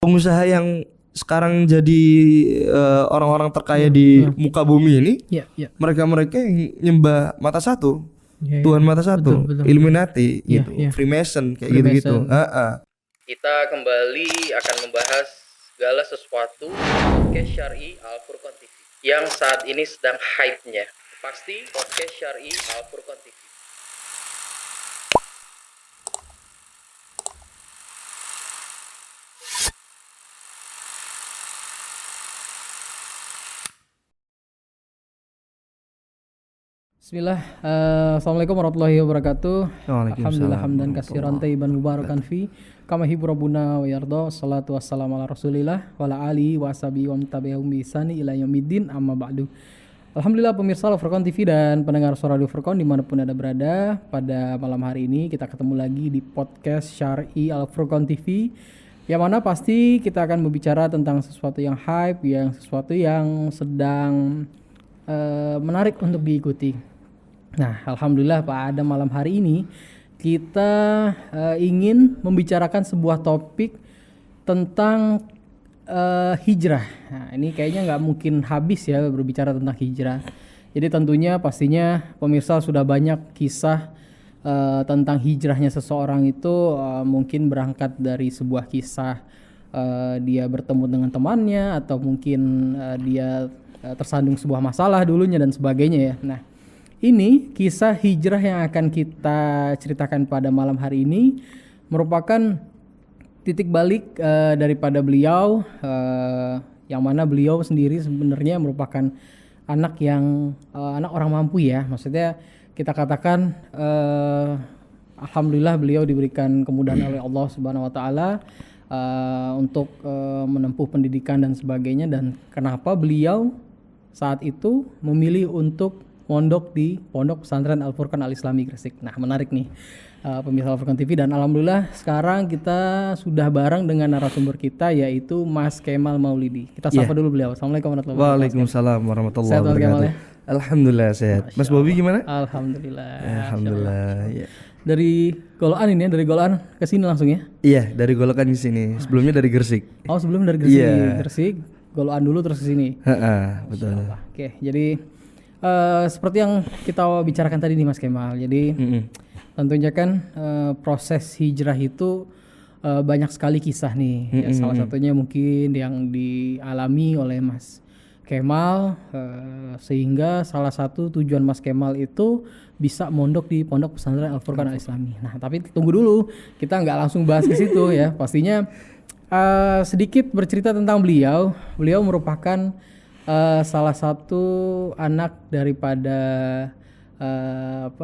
pengusaha yang sekarang jadi orang-orang terkaya di muka bumi ini, mereka yang nyembah mata satu, Tuhan mata satu, betul. Illuminati Iya, gitu, iya. Freemason kayak Freemason. gitu-gitu. Kita kembali akan membahas segala sesuatu podcast Syar'i Al Furqan TV yang saat ini sedang hype-nya. Pasti podcast Syar'i Al Furqan TV. Bismillah. Assalamualaikum warahmatullahi wabarakatuh. Waalaikumsalam Alhamdulillah hamdan katsiran thayyiban mubarakan fi kama yuhibbu rabbuna wa yarda. Shalatu wassalamu ala Rasulillah wa ala alihi wa sahbihi wa man tabi'ahum bi ihsani ila yaumiddin, amma ba'du. Alhamdulillah pemirsa Al Furqan TV dan pendengar suara Al Furqan dimanapun Anda berada, pada malam hari ini kita ketemu lagi di podcast Syar'i Al Furqan TV, yang mana pasti kita akan berbicara tentang sesuatu yang hype, yang sesuatu yang sedang menarik untuk diikuti. Nah, alhamdulillah pada malam hari ini kita ingin membicarakan sebuah topik tentang hijrah. Nah, ini kayaknya nggak mungkin habis ya berbicara tentang hijrah. Jadi tentunya pastinya pemirsa sudah banyak kisah tentang hijrahnya seseorang itu, mungkin berangkat dari sebuah kisah dia bertemu dengan temannya, atau mungkin dia tersandung sebuah masalah dulunya dan sebagainya ya. Nah, ini kisah hijrah yang akan kita ceritakan pada malam hari ini merupakan titik balik daripada beliau, yang mana beliau sendiri sebenarnya merupakan anak orang mampu ya. Maksudnya kita katakan alhamdulillah beliau diberikan kemudahan oleh Allah Subhanahu wa taala untuk menempuh pendidikan dan sebagainya, dan kenapa beliau saat itu memilih untuk mondok di Pondok Pesantren Al Furqan Al Islami Gresik. Nah, menarik nih pemirsa Al Furqan TV, dan alhamdulillah sekarang kita sudah bareng dengan narasumber kita, yaitu Mas Kemal Maulidi. Kita sapa dulu beliau. Assalamualaikum warahmatullahi wabarakatuh. Waalaikumsalam warahmatullahi Sehat, wabarakatuh. Kemal, ya? Alhamdulillah sehat. Mas Bobi gimana? Alhamdulillah. Alhamdulillah. Ya. Dari Goloan ini ya, dari Goloan ke sini langsung ya? Iya, dari Golokan ke sini. Sebelumnya dari Gresik. Oh, sebelum dari Gresik. Iya. Gresik, Goloan dulu terus ke sini. Betul. Oke, jadi seperti yang kita bicarakan tadi nih Mas Kemal. Jadi tentunya kan proses hijrah itu banyak sekali kisah nih. Ya, salah satunya mungkin yang dialami oleh Mas Kemal, sehingga salah satu tujuan Mas Kemal itu bisa mondok di Pondok Pesantren Al Furqan Al Islami. Nah, tapi tunggu dulu, kita nggak langsung bahas ke situ ya. Pastinya sedikit bercerita tentang beliau. Beliau merupakan salah satu anak daripada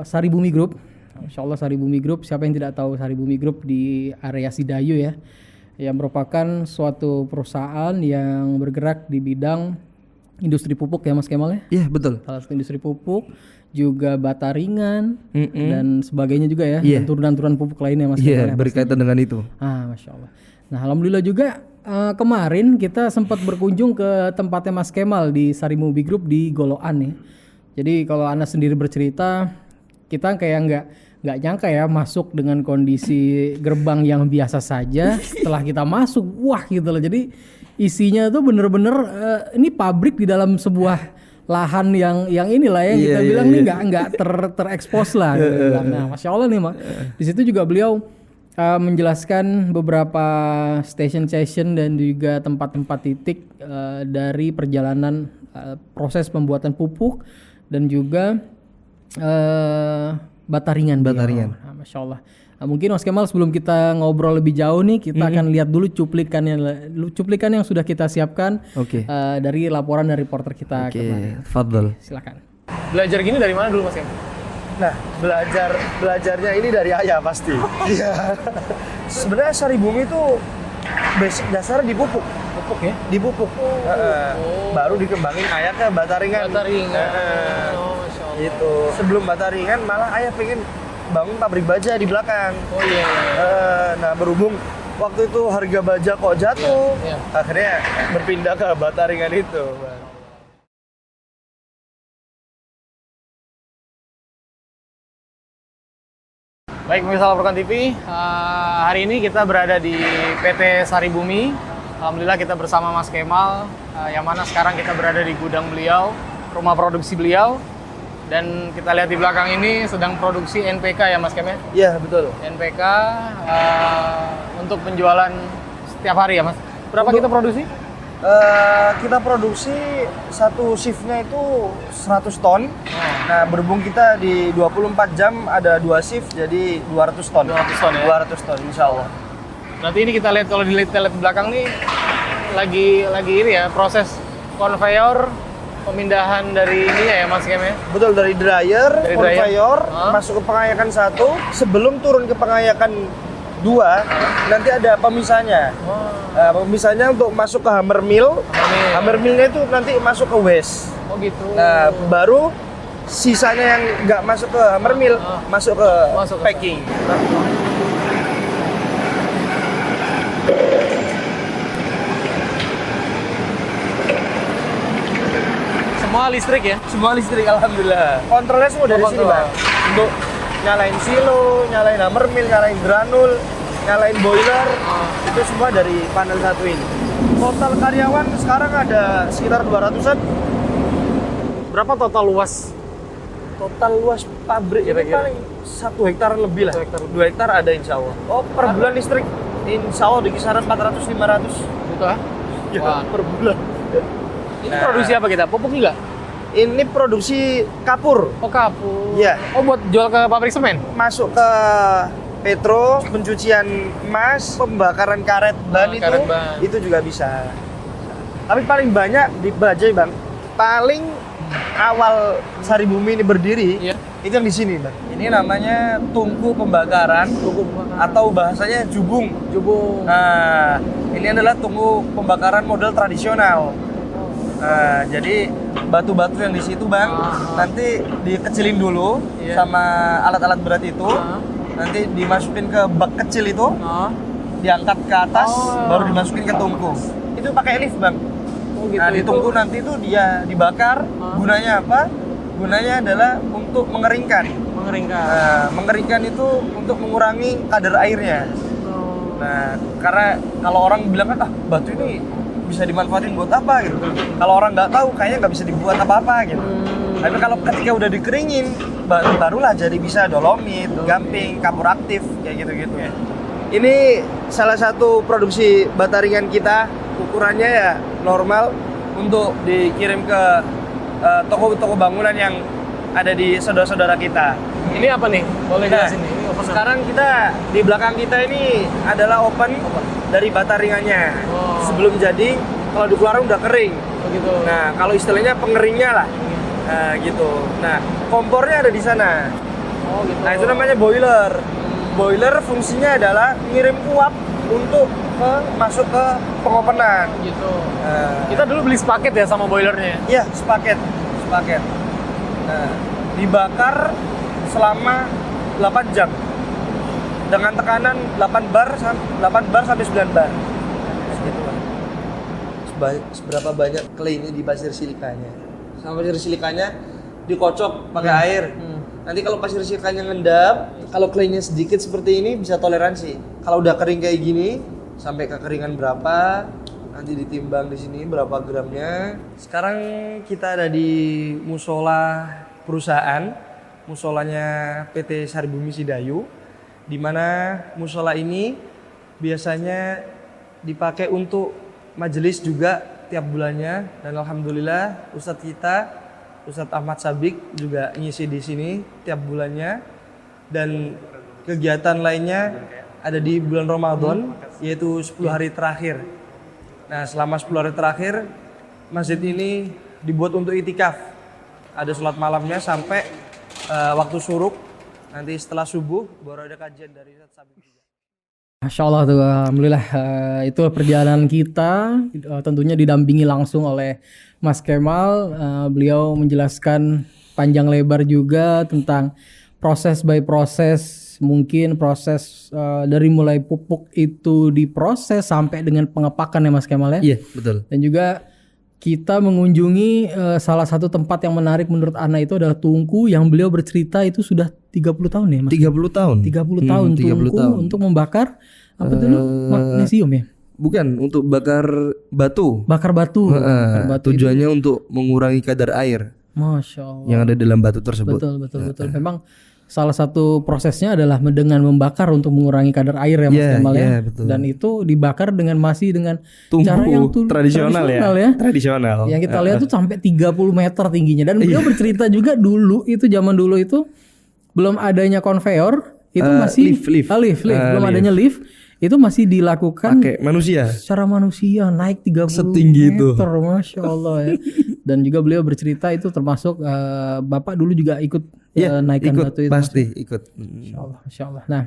Sari Bumi Group. Masya Allah, Sari Bumi Group. Siapa yang tidak tahu Sari Bumi Group di area Sidayu ya, yang merupakan suatu perusahaan yang bergerak di bidang industri pupuk ya Mas Kemal ya. Iya betul. Salah satu industri pupuk, juga bata ringan dan sebagainya juga ya. Dan turunan-turunan pupuk lainnya Mas Kemal. Iya, berkaitan dengan itu. Masya Allah. Nah, alhamdulillah juga kemarin kita sempat berkunjung ke tempatnya Mas Kemal di Sari Bumi Group di Goloan ya. Jadi kalau Anda sendiri bercerita, kita kayak nggak nyangka ya masuk dengan kondisi gerbang yang biasa saja. Setelah kita masuk, wah gitu loh. Jadi isinya tuh bener-bener ini pabrik di dalam sebuah lahan yang inilah ya, kita bilang nih nggak terekspos lah. Gitu. Nah, Masya Allah nih Mak. Di situ juga beliau menjelaskan beberapa station dan juga tempat-tempat titik dari perjalanan proses pembuatan pupuk dan juga bata ringan. Nah, Masya Allah. Nah, mungkin Mas Kemal sebelum kita ngobrol lebih jauh nih, kita akan lihat dulu cuplikan yang sudah kita siapkan dari laporan dari reporter kita kemarin. Tafadhol. Silakan. Belajar gini dari mana dulu Mas Kemal? Nah, belajarnya ini dari ayah pasti. Iya. Sebenarnya Sari Bumi itu basic dasarnya di pupuk. Pupuk ya? Di pupuk. Baru dikembangin ayah ke bata ringan. Bata ringan. Masya Allah. Itu. Sebelum bata ringan malah ayah pengen bangun pabrik baja di belakang. Oh iya. Nah, berhubung waktu itu harga baja kok jatuh, akhirnya berpindah ke bata ringan itu. Baik pemirsa Al Furqan TV, hari ini kita berada di PT Sari Bumi Alhamdulillah kita bersama Mas Kemal, yang mana sekarang kita berada di gudang beliau, rumah produksi beliau. Dan kita lihat di belakang ini sedang produksi NPK ya Mas Kemal? Iya, betul. NPK untuk penjualan setiap hari ya Mas? Berapa kita produksi? Kita produksi satu shiftnya itu 100 ton. Nah, berhubung kita di 24 jam ada 2 shift, jadi 200 ton. 200 ton ya? 200 ton, insya Allah. Nanti ini kita lihat, kalau dilihat di belakang nih, lagi ini ya, proses konveyor pemindahan dari ini ya Mas Kem ya? Betul, dari dryer, konveyor, masuk ke pengayakan 1, sebelum turun ke pengayakan 2, nanti ada pemisahnya. Pemisahnya untuk masuk ke hammer mill. Hammer millnya itu nanti masuk ke waste. Oh gitu. Nah, baru sisanya yang nggak masuk ke hammer mill, masuk ke packing. Semua listrik ya? Semua listrik, alhamdulillah. Kontrolnya semua dari sini, Bang. Untuk nyalain silo, nyalain hammer mill, nyalain granul, nyalain boiler, itu semua dari panel satu ini. Total karyawan sekarang ada sekitar 200-an. Berapa total luas? Total luas pabrik ini paling 1 hektar lebih lah. 2 hektar ada insya Allah. Oh, per bulan listrik insya Allah di kisaran 400-500. Gitu ah? Ya, per bulan. Ini produksi apa kita? Pupuk juga? Ini produksi kapur. Oh kapur. Iya. Oh buat jual ke pabrik semen? Masuk ke petro, pencucian emas, pembakaran karet ban itu juga bisa. Tapi paling banyak di Bajai, Bang. Paling awal Saribumi ini berdiri, itu yang di sini, Bang. Ini namanya tungku pembakaran, atau bahasanya jubung. Nah, ini adalah tungku pembakaran model tradisional. Nah, jadi batu-batu yang di situ, Bang, nanti dikecilin dulu sama alat-alat berat itu. Nanti dimasukin ke bak kecil itu, diangkat ke atas, baru dimasukin ke tungku. Itu pakai lift, Bang. Gitu, nah, di tungku nanti itu dia dibakar. Gunanya apa? Gunanya adalah untuk mengeringkan. Nah, mengeringkan itu untuk mengurangi kadar airnya. Nah, karena kalau orang bilang kan, batu ini bisa dimanfaatin buat apa gitu. Kalau orang nggak tahu, kayaknya nggak bisa dibuat apa-apa gitu. Tapi kalau ketika udah dikeringin, barulah jadi bisa dolomit, gamping, kapur aktif, kayak gitu-gitu ya. Ini salah satu produksi bata ringan kita, ukurannya ya normal untuk dikirim ke toko-toko bangunan yang ada di saudara-saudara kita. Ini apa nih? Boleh jelasin nih. Sekarang kita di belakang kita ini adalah open dari bata ringannya. Sebelum jadi, kalau dikeluarin udah kering. Begitu. Nah, kalau istilahnya pengeringnya lah. Nah, gitu. Nah, kompornya ada di sana. Oh, gitu. Nah, itu namanya boiler. Boiler fungsinya adalah ngirim uap untuk masuk ke pengopenan. Gitu. Kita dulu beli sepaket ya sama boilernya? Iya, sepaket. Nah, dibakar selama 8 jam dengan tekanan 8 bar sampai 9 bar. Gitu, seberapa banyak claynya di pasir silikanya. Sama pasir silikanya dikocok pakai air. Nanti kalau pasir silikanya ngendap, kalau claynya sedikit seperti ini bisa toleransi. Kalau udah kering kayak gini, sampai kekeringan berapa, nanti ditimbang di sini berapa gramnya. Sekarang kita ada di musola perusahaan, musolanya PT Saribumi Sidayu, di mana musola ini biasanya dipakai untuk majelis juga tiap bulannya, dan alhamdulillah Ustadz kita, Ustadz Ahmad Sabik juga ngisi di sini tiap bulannya, dan kegiatan lainnya ada di bulan Ramadan, yaitu 10 hari terakhir. Nah, selama 10 hari terakhir masjid ini dibuat untuk itikaf. Ada sholat malamnya sampai waktu syuruk. Nanti setelah subuh baru ada kajian dari Ustadz Sabik juga. Masya Allah tuh, alhamdulillah itu perjalanan kita, tentunya didampingi langsung oleh Mas Kemal. Beliau menjelaskan panjang lebar juga tentang proses by proses, mungkin proses dari mulai pupuk itu diproses sampai dengan pengepakan ya Mas Kemal ya. Iya, betul. Dan juga kita mengunjungi salah satu tempat yang menarik menurut Ana itu adalah tungku yang beliau bercerita itu sudah 30 tahun ya Mas? 30 tahun. 30 tahun 30 tungku tahun. untuk membakar apa dulu? Magnesium ya? Bukan, untuk bakar batu. Bakar batu. Bakar batu tujuannya untuk mengurangi kadar air Masya Allah. yang ada dalam batu tersebut. Betul. Memang salah satu prosesnya adalah dengan membakar untuk mengurangi kadar air ya Mas Kemal ya. Betul. Dan itu dibakar masih dengan Tungku cara yang tradisional ya. Tradisional. Yang kita lihat tuh sampai 30 meter tingginya. Dan beliau bercerita juga dulu itu zaman dulu itu belum adanya konveyor, itu masih lift. Belum adanya lift. Itu masih dilakukan pakai manusia. Secara manusia naik 30 setinggi meter, itu. Masya Allah ya. Dan juga beliau bercerita itu termasuk Bapak dulu juga ikut naikkan batu itu. Pasti ikut. Masya Allah. Nah,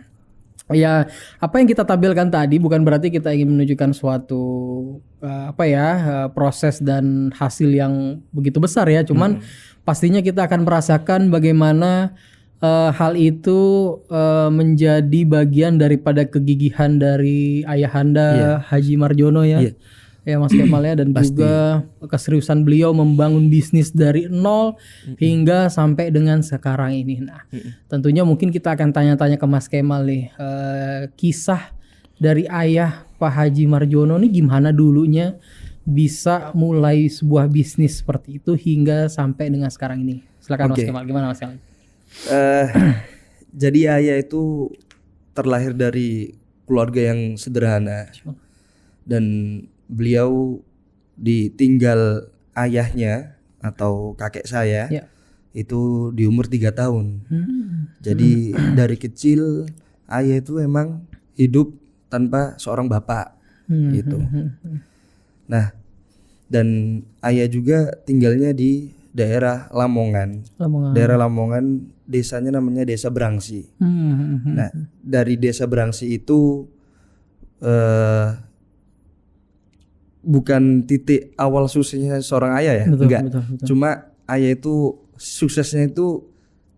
ya apa yang kita tampilkan tadi bukan berarti kita ingin menunjukkan suatu proses dan hasil yang begitu besar ya. Cuman pastinya kita akan merasakan bagaimana hal itu menjadi bagian daripada kegigihan dari ayahanda Haji Marjono ya. Ya Mas Kemal ya, dan juga keseriusan beliau membangun bisnis dari nol hingga sampai dengan sekarang ini. Nah, tentunya mungkin kita akan tanya-tanya ke Mas Kemal nih, kisah dari ayah Pak Haji Marjono nih gimana dulunya bisa mulai sebuah bisnis seperti itu hingga sampai dengan sekarang ini. Silakan Mas Kemal, gimana Mas Kemal? Jadi ayah itu terlahir dari keluarga yang sederhana dan beliau ditinggal ayahnya atau kakek saya itu di umur 3 tahun. Jadi dari kecil ayah itu emang hidup tanpa seorang bapak gitu. Nah, dan ayah juga tinggalnya di daerah Lamongan. Daerah Lamongan, desanya namanya Desa Brangsi. Nah, dari Desa Brangsi itu bukan titik awal suksesnya seorang ayah ya. Enggak. Betul. Cuma ayah itu suksesnya itu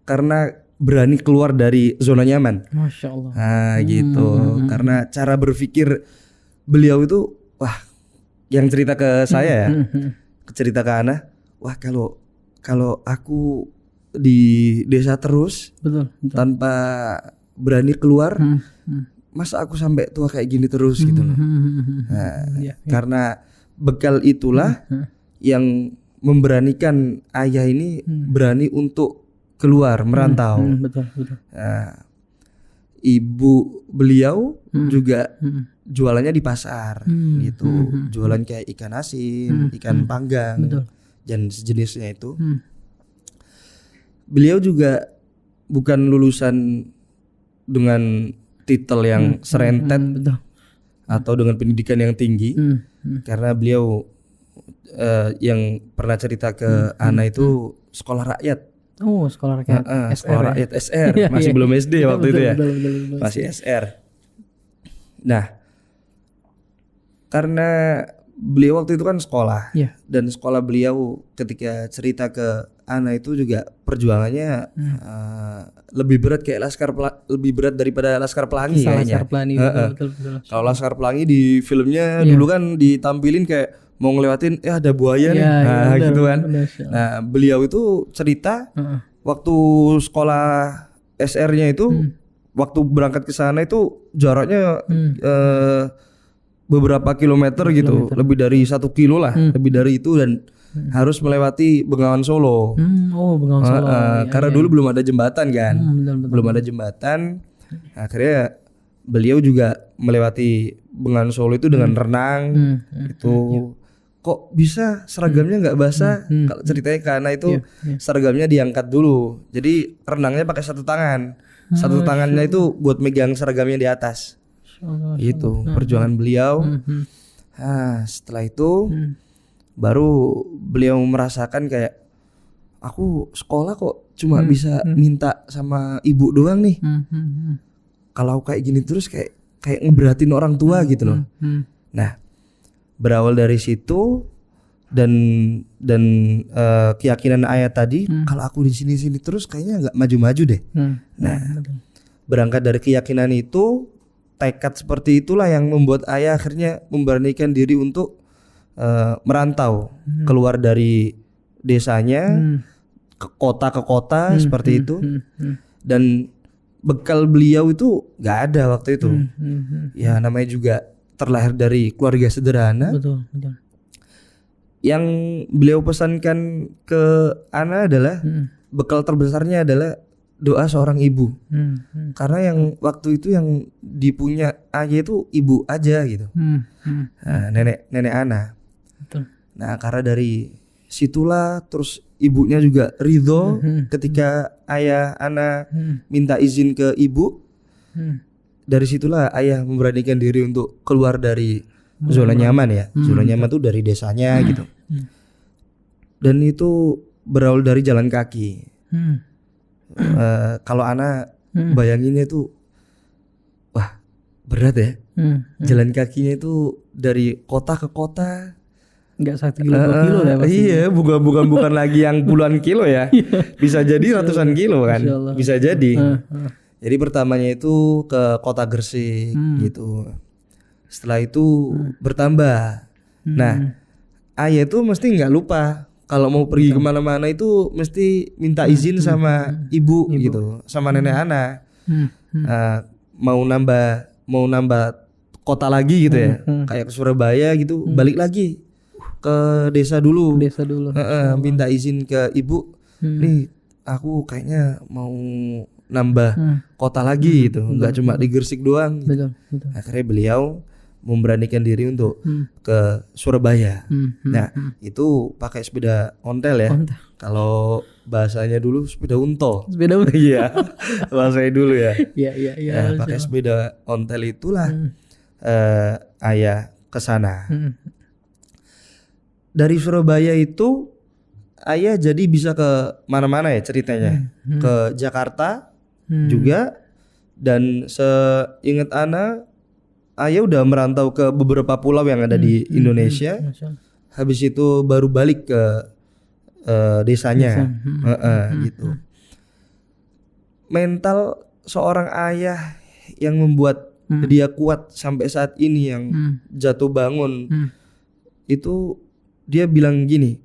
karena berani keluar dari zona nyaman. Masya Allah. Nah, gitu. Karena cara berpikir beliau itu, wah, yang cerita ke saya ya, cerita ke Ana, wah kalau aku di desa terus, betul. Tanpa berani keluar, masa aku sampai tua kayak gini terus gitu loh. Nah, karena bekal itulah yang memberanikan ayah ini berani untuk keluar merantau. Betul. Nah, ibu beliau juga jualannya di pasar gitu, jualan kayak ikan asin, ikan panggang, dan sejenisnya itu. Beliau juga bukan lulusan dengan titel yang serentet atau dengan pendidikan yang tinggi, karena beliau yang pernah cerita ke Ana itu sekolah rakyat. Oh, sekolah rakyat. Sekolah rakyat SR, masih belum SD waktu itu ya. Betul. Masih SR. Nah, karena beliau waktu itu kan sekolah, dan sekolah beliau ketika cerita ke Ana itu juga perjuangannya lebih berat kayak lebih berat daripada Laskar Pelangi kayaknya. Betul. Kalau Laskar Pelangi di filmnya dulu kan ditampilin kayak mau ngelewatin ada buaya nih, gitu kan. Nah, beliau itu cerita waktu sekolah SR-nya itu, waktu berangkat ke sana itu jaraknya beberapa kilometer gitu, lebih dari 1 kilo lah, lebih dari itu, dan harus melewati Bengawan Solo. Bengawan Solo. Karena dulu belum ada jembatan kan, belum ada jembatan. Akhirnya beliau juga melewati Bengawan Solo itu dengan renang. Itu kok bisa seragamnya nggak basah? Kalau ceritanya karena itu seragamnya diangkat dulu, jadi renangnya pakai satu tangan. Satu tangannya itu buat megang seragamnya di atas. Itu perjuangan beliau. Nah, setelah itu baru beliau merasakan kayak, aku sekolah kok cuma bisa minta sama ibu doang nih. Kalau kayak gini terus kayak ngeberatin orang tua gitu loh. Nah, berawal dari situ dan keyakinan ayah tadi, kalau aku di sini terus kayaknya nggak maju-maju deh. Nah, berangkat dari keyakinan itu, tekad seperti itulah yang membuat ayah akhirnya memberanikan diri untuk merantau keluar dari desanya ke kota seperti itu. Dan bekal beliau itu nggak ada waktu itu. Ya namanya juga terlahir dari keluarga sederhana. Betul, betul. Yang beliau pesankan ke Ana adalah bekal terbesarnya adalah doa seorang ibu. Karena yang waktu itu yang dipunya ayah itu ibu aja gitu. Nah, nenek Ana. Betul. Nah, karena dari situlah terus ibunya juga ridho ketika ayah Ana minta izin ke ibu. Dari situlah ayah memberanikan diri untuk keluar dari zona nyaman ya. Zona nyaman tuh dari desanya gitu. Dan itu berawal dari jalan kaki. Kalau Ana bayanginnya tuh wah berat ya. Jalan kakinya itu dari kota ke kota. Enggak 1 kilo 2 kilo lah pasti. Iya, bukan lagi yang puluhan kilo ya. Bisa jadi ratusan kilo kan. Bisa jadi. Jadi pertamanya itu ke kota Gresik gitu. Setelah itu bertambah. Nah, ayah tuh mesti nggak lupa kalau mau pergi kemana-mana itu mesti minta izin sama ibu gitu, sama nenek Ana. Mau nambah kota lagi gitu ya, kayak ke Surabaya gitu, balik lagi ke desa dulu. Minta izin ke ibu. Nih aku kayaknya mau nambah kota lagi gitu, nggak cuma di Gresik doang. Gitu. Betul. Akhirnya beliau memberanikan diri untuk ke Surabaya. Nah, itu pakai sepeda ontel ya. Kalau bahasanya dulu sepeda unto. Sepeda unto. Iya. Bahasanya dulu ya. Iya. Pakai sepeda ontel itulah ayah ke sana. Dari Surabaya itu ayah jadi bisa ke mana-mana ya ceritanya. Ke Jakarta juga, dan seingat Ana ayah udah merantau ke beberapa pulau yang ada di Indonesia. Habis itu baru balik ke desanya. Gitu. Mental seorang ayah yang membuat dia kuat sampai saat ini, yang jatuh bangun itu dia bilang gini,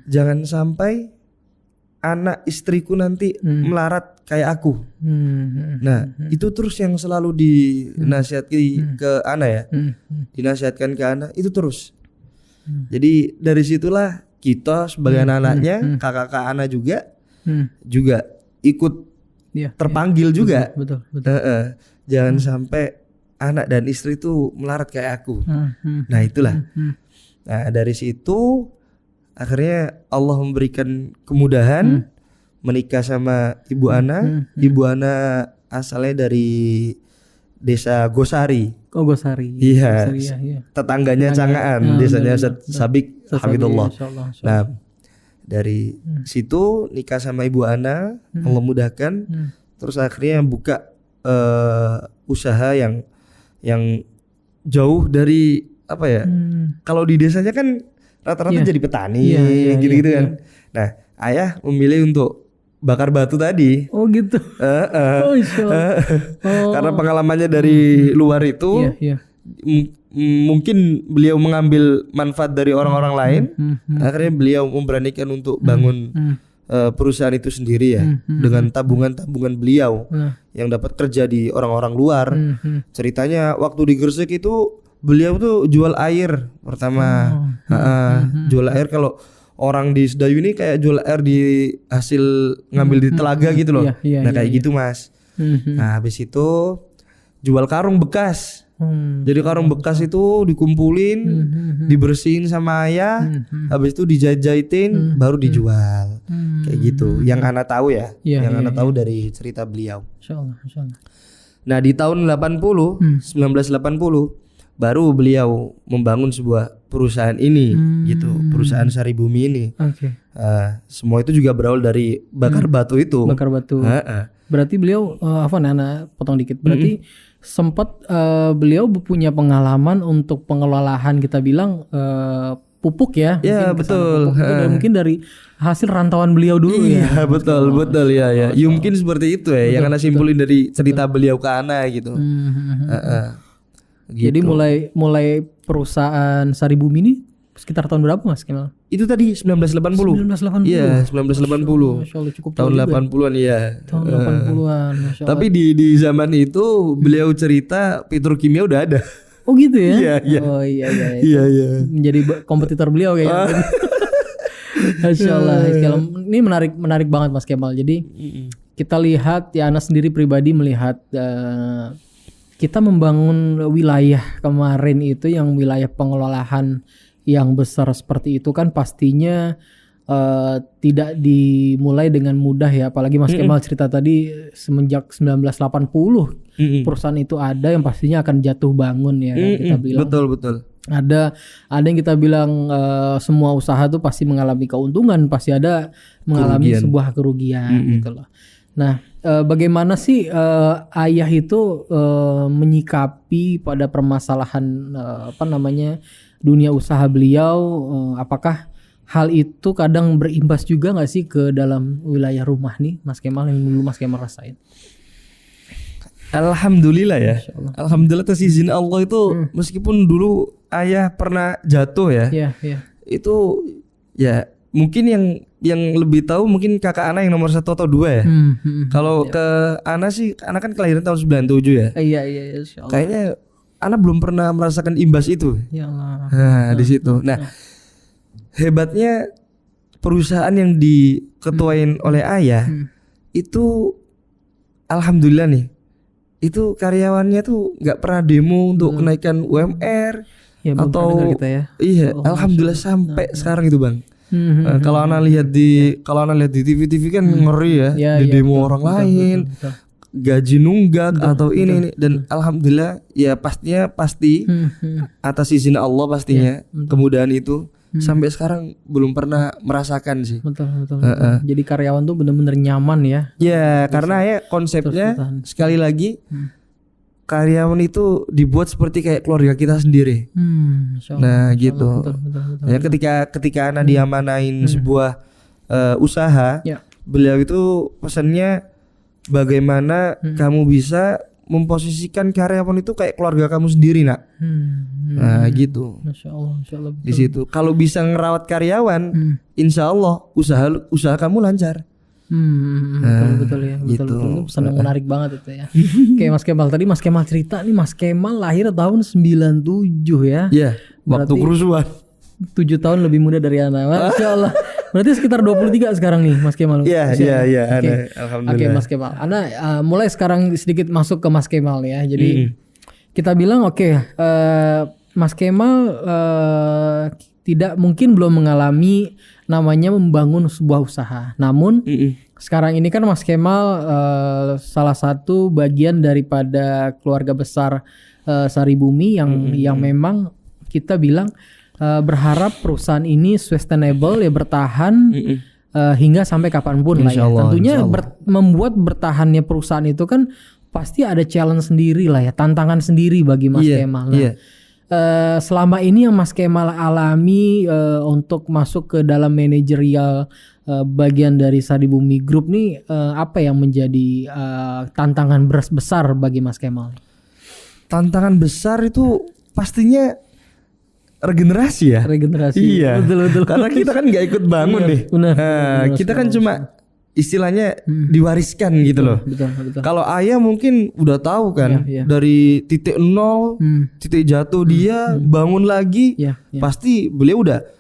jangan sampai anak istriku nanti melarat kayak aku. Nah, itu terus yang selalu dinasihati ke Ana ya. Dinasihatkan ke Ana itu terus. Jadi dari situlah kita sebagai anak-anaknya, kakak-kakak Ana juga ikut terpanggil juga. Betul. Jangan sampai anak dan istri itu melarat kayak aku. Nah, itulah. Nah, dari situ akhirnya Allah memberikan kemudahan menikah sama Ibu Ana. Ibu Ana asalnya dari desa Gosari. Oh, Gosari. Iya. Iya. Tetangganya Cangaan, desanya Sabik Hafidullah. Nah, dari situ nikah sama Ibu Ana, Allah mudahkan. Terus akhirnya buka usaha yang jauh dari apa ya? Kalau di desanya kan rata-rata jadi petani gitu-gitu kan. Nah, ayah memilih untuk bakar batu tadi. Oh gitu. Karena pengalamannya dari luar itu, mungkin beliau mengambil manfaat dari orang-orang lain. Akhirnya beliau memberanikan untuk bangun perusahaan itu sendiri ya, dengan tabungan-tabungan beliau yang dapat kerja di orang-orang luar. Ceritanya waktu di Gresik itu beliau tuh jual air pertama. Jual air, kalau orang di Sedayu ini kayak jual air di hasil ngambil di telaga gitu loh. Kayak gitu Mas. Nah, habis itu jual karung bekas. Jadi karung bekas itu dikumpulin, dibersihin sama ayah, habis itu dijahit-jahitin, baru dijual. Kayak gitu. Yang Ana tahu ya, yang Ana tahu dari cerita beliau. Insyaallah. Nah, di tahun 1980 baru beliau membangun sebuah perusahaan ini gitu, perusahaan Saribumi ini. Semua itu juga berawal dari bakar batu itu. Bakar batu. Berarti beliau Nana potong dikit. Berarti sempat beliau punya pengalaman untuk pengelolaan, kita bilang pupuk ya. Iya, betul. Dan mungkin dari hasil rantauan beliau dulu ya. Iya, betul ya. Mungkin seperti itu ya, yang Ana simpulin dari cerita beliau ke Ana gitu. Gitu. Jadi mulai perusahaan Saribumi ini sekitar tahun berapa Mas Kemal? Itu tadi 1980. Iya, 1980. Masya Allah, cukup tahun 80-an ya. Tahun 80-an. Tapi di zaman itu beliau cerita petrokimia udah ada. Oh gitu ya? Iya, iya. Oh iya. Iya, iya. Menjadi kompetitor beliau kayaknya. Masya Allah. Ini menarik banget Mas Kemal. Jadi kita lihat ya, Ana sendiri pribadi melihat kita membangun wilayah kemarin itu yang wilayah pengelolaan yang besar seperti itu kan pastinya tidak dimulai dengan mudah ya, apalagi Mas Kemal cerita tadi semenjak 1980 perusahaan itu ada yang pastinya akan jatuh bangun ya kan kita bilang. Betul. Ada yang kita bilang semua usaha tuh pasti mengalami keuntungan, pasti ada mengalami sebuah kerugian gitu loh. Nah, bagaimana sih ayah itu menyikapi pada permasalahan dunia usaha beliau? Apakah hal itu kadang berimbas juga nggak sih ke dalam wilayah rumah nih, Mas Kemal, yang dulu Mas Kemal rasain? Alhamdulillah ya. Alhamdulillah atas izin Allah itu meskipun dulu ayah pernah jatuh ya. Iya. Itu ya mungkin yang lebih tahu mungkin kakak Ana yang nomor 1 atau 2 ya. Kalau ke Ana sih, Ana kan kelahiran tahun 97 ya. Iya insyaallah. Kayaknya Ana belum pernah merasakan imbas itu. Ya Allah. Nah, di situ. Nah, hebatnya perusahaan yang diketuain oleh ayah itu alhamdulillah nih. Itu karyawannya tuh nggak pernah demo untuk kenaikan UMR ya, atau kita ya. Iya, alhamdulillah sampai sekarang itu, Bang. Kalau Ana lihat di TV kan ngeri ya, di demo orang lain. Betul. Gaji nunggak atau ini dan alhamdulillah ya pasti atas izin Allah pastinya kemudahan itu sampai sekarang belum pernah merasakan sih. Betul. Jadi karyawan tuh benar-benar nyaman ya. Ya, karena ya konsepnya sekali lagi karyawan itu dibuat seperti kayak keluarga kita sendiri. Nah, gitu. Betul. Ya ketika Ana diamanain sebuah usaha, beliau itu pesannya bagaimana kamu bisa memposisikan karyawan itu kayak keluarga kamu sendiri, Nak. Nah, gitu. Masya Allah, di situ. Kalau bisa ngerawat karyawan, insya Allah usaha kamu lancar. Betul ya, betul. Pesan yang menarik banget itu ya. Kayak Mas Kemal tadi, Mas Kemal cerita nih, Mas Kemal lahir tahun 97 ya. Iya, waktu kerusuhan. 7 tahun lebih muda dari Ana. Masya Allah. Berarti sekitar 23 sekarang nih Mas Kemal. Iya. Alhamdulillah. Oke, Mas Kemal. Ana mulai sekarang sedikit masuk ke Mas Kemal ya. Jadi kita bilang Mas Kemal tidak mungkin belum mengalami namanya membangun sebuah usaha. Namun sekarang ini kan Mas Kemal salah satu bagian daripada keluarga besar Saribumi yang memang kita bilang berharap perusahaan ini sustainable ya, bertahan hingga sampai kapanpun lah ya. Tentunya membuat bertahannya perusahaan itu kan pasti ada challenge sendiri lah ya, tantangan sendiri bagi Mas Kemal. Nah, selama ini yang Mas Kemal alami untuk masuk ke dalam manajerial bagian dari Saribumi Group nih, apa yang menjadi tantangan besar bagi Mas Kemal? Tantangan besar itu pastinya regenerasi ya. Iya. Betul. Karena kita kan nggak ikut bangun nih. Benar. Kita kan cuma istilahnya diwariskan gitu loh. Betul. Kalau ayah mungkin udah tahu kan dari titik nol, titik jatuh dia bangun lagi, pasti beliau udah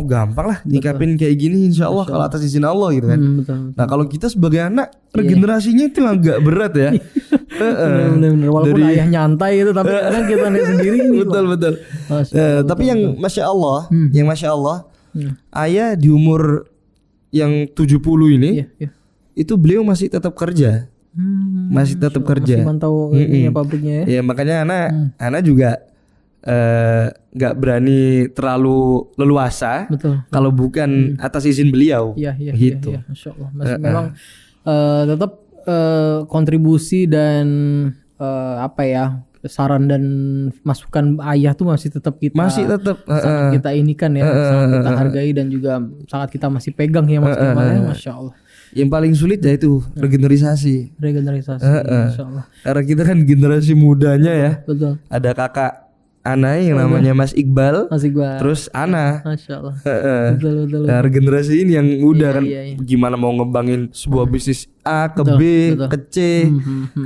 gampang lah nyikapin kayak gini insya Allah kalau atas izin Allah gitu kan. Betul. Nah kalau kita sebagai anak regenerasinya itu agak berat ya. Bener. Walaupun ayah nyantai itu, tapi kadang kita lihat sendiri. Betul. Tapi yang masya Allah, ayah di umur yang 70 ini, itu beliau masih tetap kerja, masih mantau pabriknya ya. Ya makanya Ana juga nggak berani terlalu leluasa kalau bukan atas izin beliau. Gitu. Iya. Masya Allah. Memang tetap kontribusi dan saran dan masukan ayah tuh masih tetap sangat kita inikan ya, sangat kita hargai dan juga sangat kita masih pegang ya Mas Kemal ya. Masya Allah. Yang paling sulit ya itu regenerasi. Masya Allah. Karena kita kan generasi mudanya ya. Betul. Ada kakak Ana yang namanya Mas Iqbal, Mas Iqbal. terus Ana. Masya Allah. Heeh. Betul. Nah, generasi ini yang udah kan Iya. gimana mau ngembangin sebuah bisnis A ke B betul. ke C,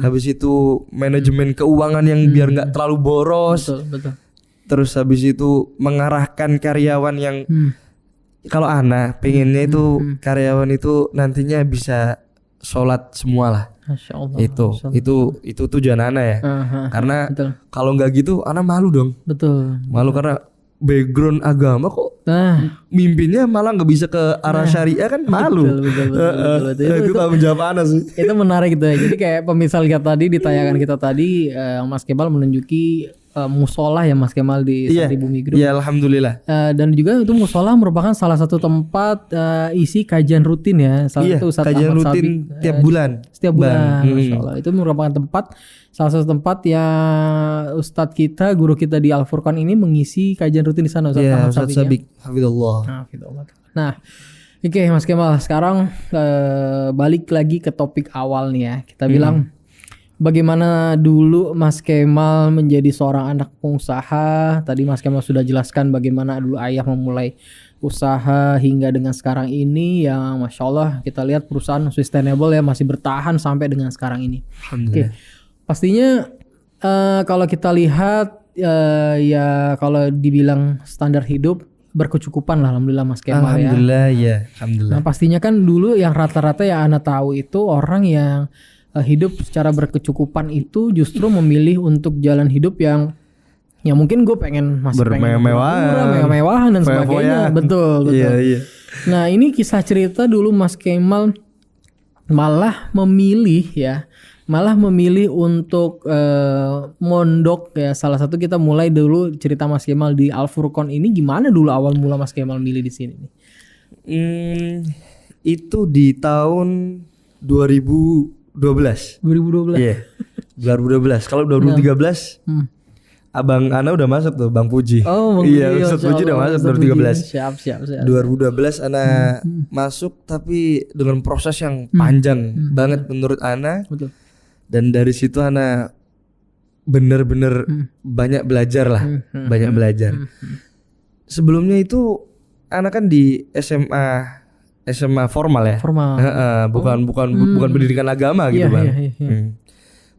habis itu manajemen keuangan yang biar nggak terlalu boros, Betul. terus habis itu mengarahkan karyawan yang kalau Ana pengennya itu karyawan itu nantinya bisa sholat semua lah. Masya Allah. Itu tujuan Ana ya. Karena Betul. kalau nggak gitu Ana malu dong. Betul. Malu karena background agama kok Nah, mimpinnya malah nggak bisa ke arah syariah kan malu. betul. Itu tanggung jawab Ana sih. Itu menarik gitu ya. Jadi kayak pemisal kita tadi di tayangan kita tadi, Mas Kemal menunjuki musola ya Mas Kemal di Santri Bumi Group. Iya, alhamdulillah. Dan juga itu musola merupakan salah satu tempat isi kajian rutin ya. Salah satu Ustadz kajian Ahmad rutin Sabik, tiap bulan. setiap bulan, Masya Allah. Itu merupakan salah satu tempat yang Ustadz kita, guru kita di Al Furqan ini mengisi kajian rutin di sana, Ustadz Iya, Ahmad Ustadz Sabik. Sabik, hafizallah. Nah, oke Mas Kemal, sekarang balik lagi ke topik awal nih ya. Kita bilang bagaimana dulu Mas Kemal menjadi seorang anak pengusaha. Tadi Mas Kemal sudah jelaskan bagaimana dulu ayah memulai usaha hingga dengan sekarang ini yang Masya Allah kita lihat perusahaan sustainable ya masih bertahan sampai dengan sekarang ini. Oke, pastinya kalau kita lihat ya kalau dibilang standar hidup berkecukupan lah alhamdulillah Mas Kemal ya. Alhamdulillah ya, alhamdulillah. Nah pastinya kan dulu yang rata-rata yang Anda tahu itu orang yang hidup secara berkecukupan itu justru memilih untuk jalan hidup yang mungkin gue pengen masih pengen mewah-mewahan dan sebagainya. Betul. Iya. Nah ini kisah cerita dulu Mas Kemal malah memilih untuk mondok ya. Salah satu kita mulai dulu cerita Mas Kemal di Al Furqan ini gimana dulu awal mula Mas Kemal milih di sini nih? Itu di tahun 2012. Iya. 2012. Kalau 2013 Abang Ana udah masuk tuh, Bang Puji. Oh, iya, Ustadz Puji udah masuk 2013. Siap. 2012 Ana masuk tapi dengan proses yang panjang banget menurut Ana. Betul. Dan dari situ Ana bener-bener banyak belajar lah, banyak belajar. Sebelumnya itu Ana kan di SMA formal ya. Formal. Bukan pendidikan agama gitu, Bang. Iya.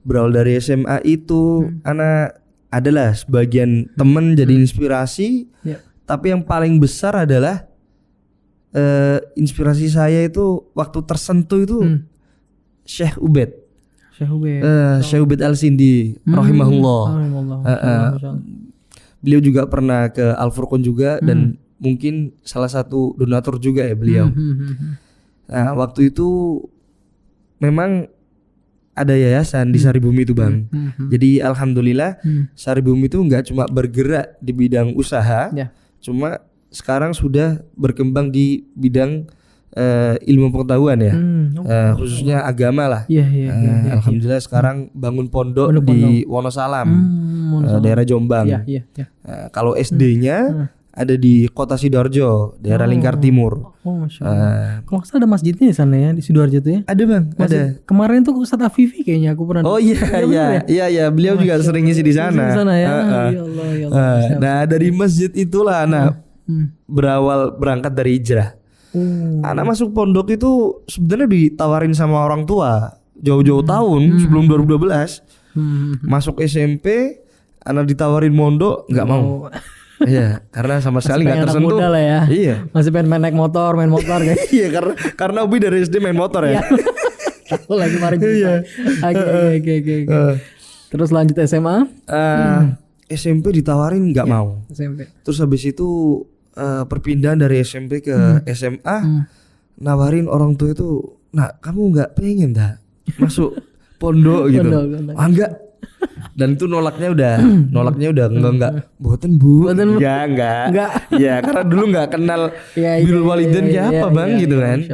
Berawal dari SMA itu Ana adalah sebagian temen jadi inspirasi. Tapi yang paling besar adalah inspirasi saya itu waktu tersentuh itu Syekh Ubed. Syekh Ubed Al-Sindi rahimahullah. Beliau juga pernah ke Al Furqan juga dan mungkin salah satu donatur juga ya beliau. Nah, waktu itu memang ada yayasan di Saribumi itu, Bang. Jadi alhamdulillah Saribumi itu nggak cuma bergerak di bidang usaha, cuma sekarang sudah berkembang di bidang ilmu pengetahuan ya, khususnya agama lah. Alhamdulillah sekarang bangun pondok di Wonosalam, daerah Jombang. Kalau SD-nya ada di Kota Sidoarjo, daerah Lingkar Timur. Masya Allah. Kalau ada masjidnya di sana ya, di Sidoarjo tuh ya? Ada, Bang. Ada. Kemarin tuh Ustadz Afifi kayaknya aku pernah. Oh iya. Beliau juga sering ngisi di sana. Di sana ya. Ya Allah. Nah, dari masjid itulah anak berangkat dari hijrah. Anak masuk pondok itu sebenarnya ditawarin sama orang tua jauh-jauh tahun sebelum 2012. Masuk SMP, anak ditawarin mondok, nggak mau. Iya, karena sama sekali nggak tersentuh. Muda lah ya. Iya. Masih pengen main motor guys. Iya, karena Ubi dari SD main motor ya. Tahu lagi kemarin. Iya. Oke. Terus lanjut SMA? SMP ditawarin nggak mau. SMP. Terus habis itu perpindahan dari SMP ke SMA, nawarin orang tua itu, nah kamu nggak pengen dah masuk pondok gitu? Enggak. Dan itu nolaknya udah enggak. Boten Bu. Enggak. Ya karena dulu enggak kenal birrul walidain kayak apa, Bang, gitu kan.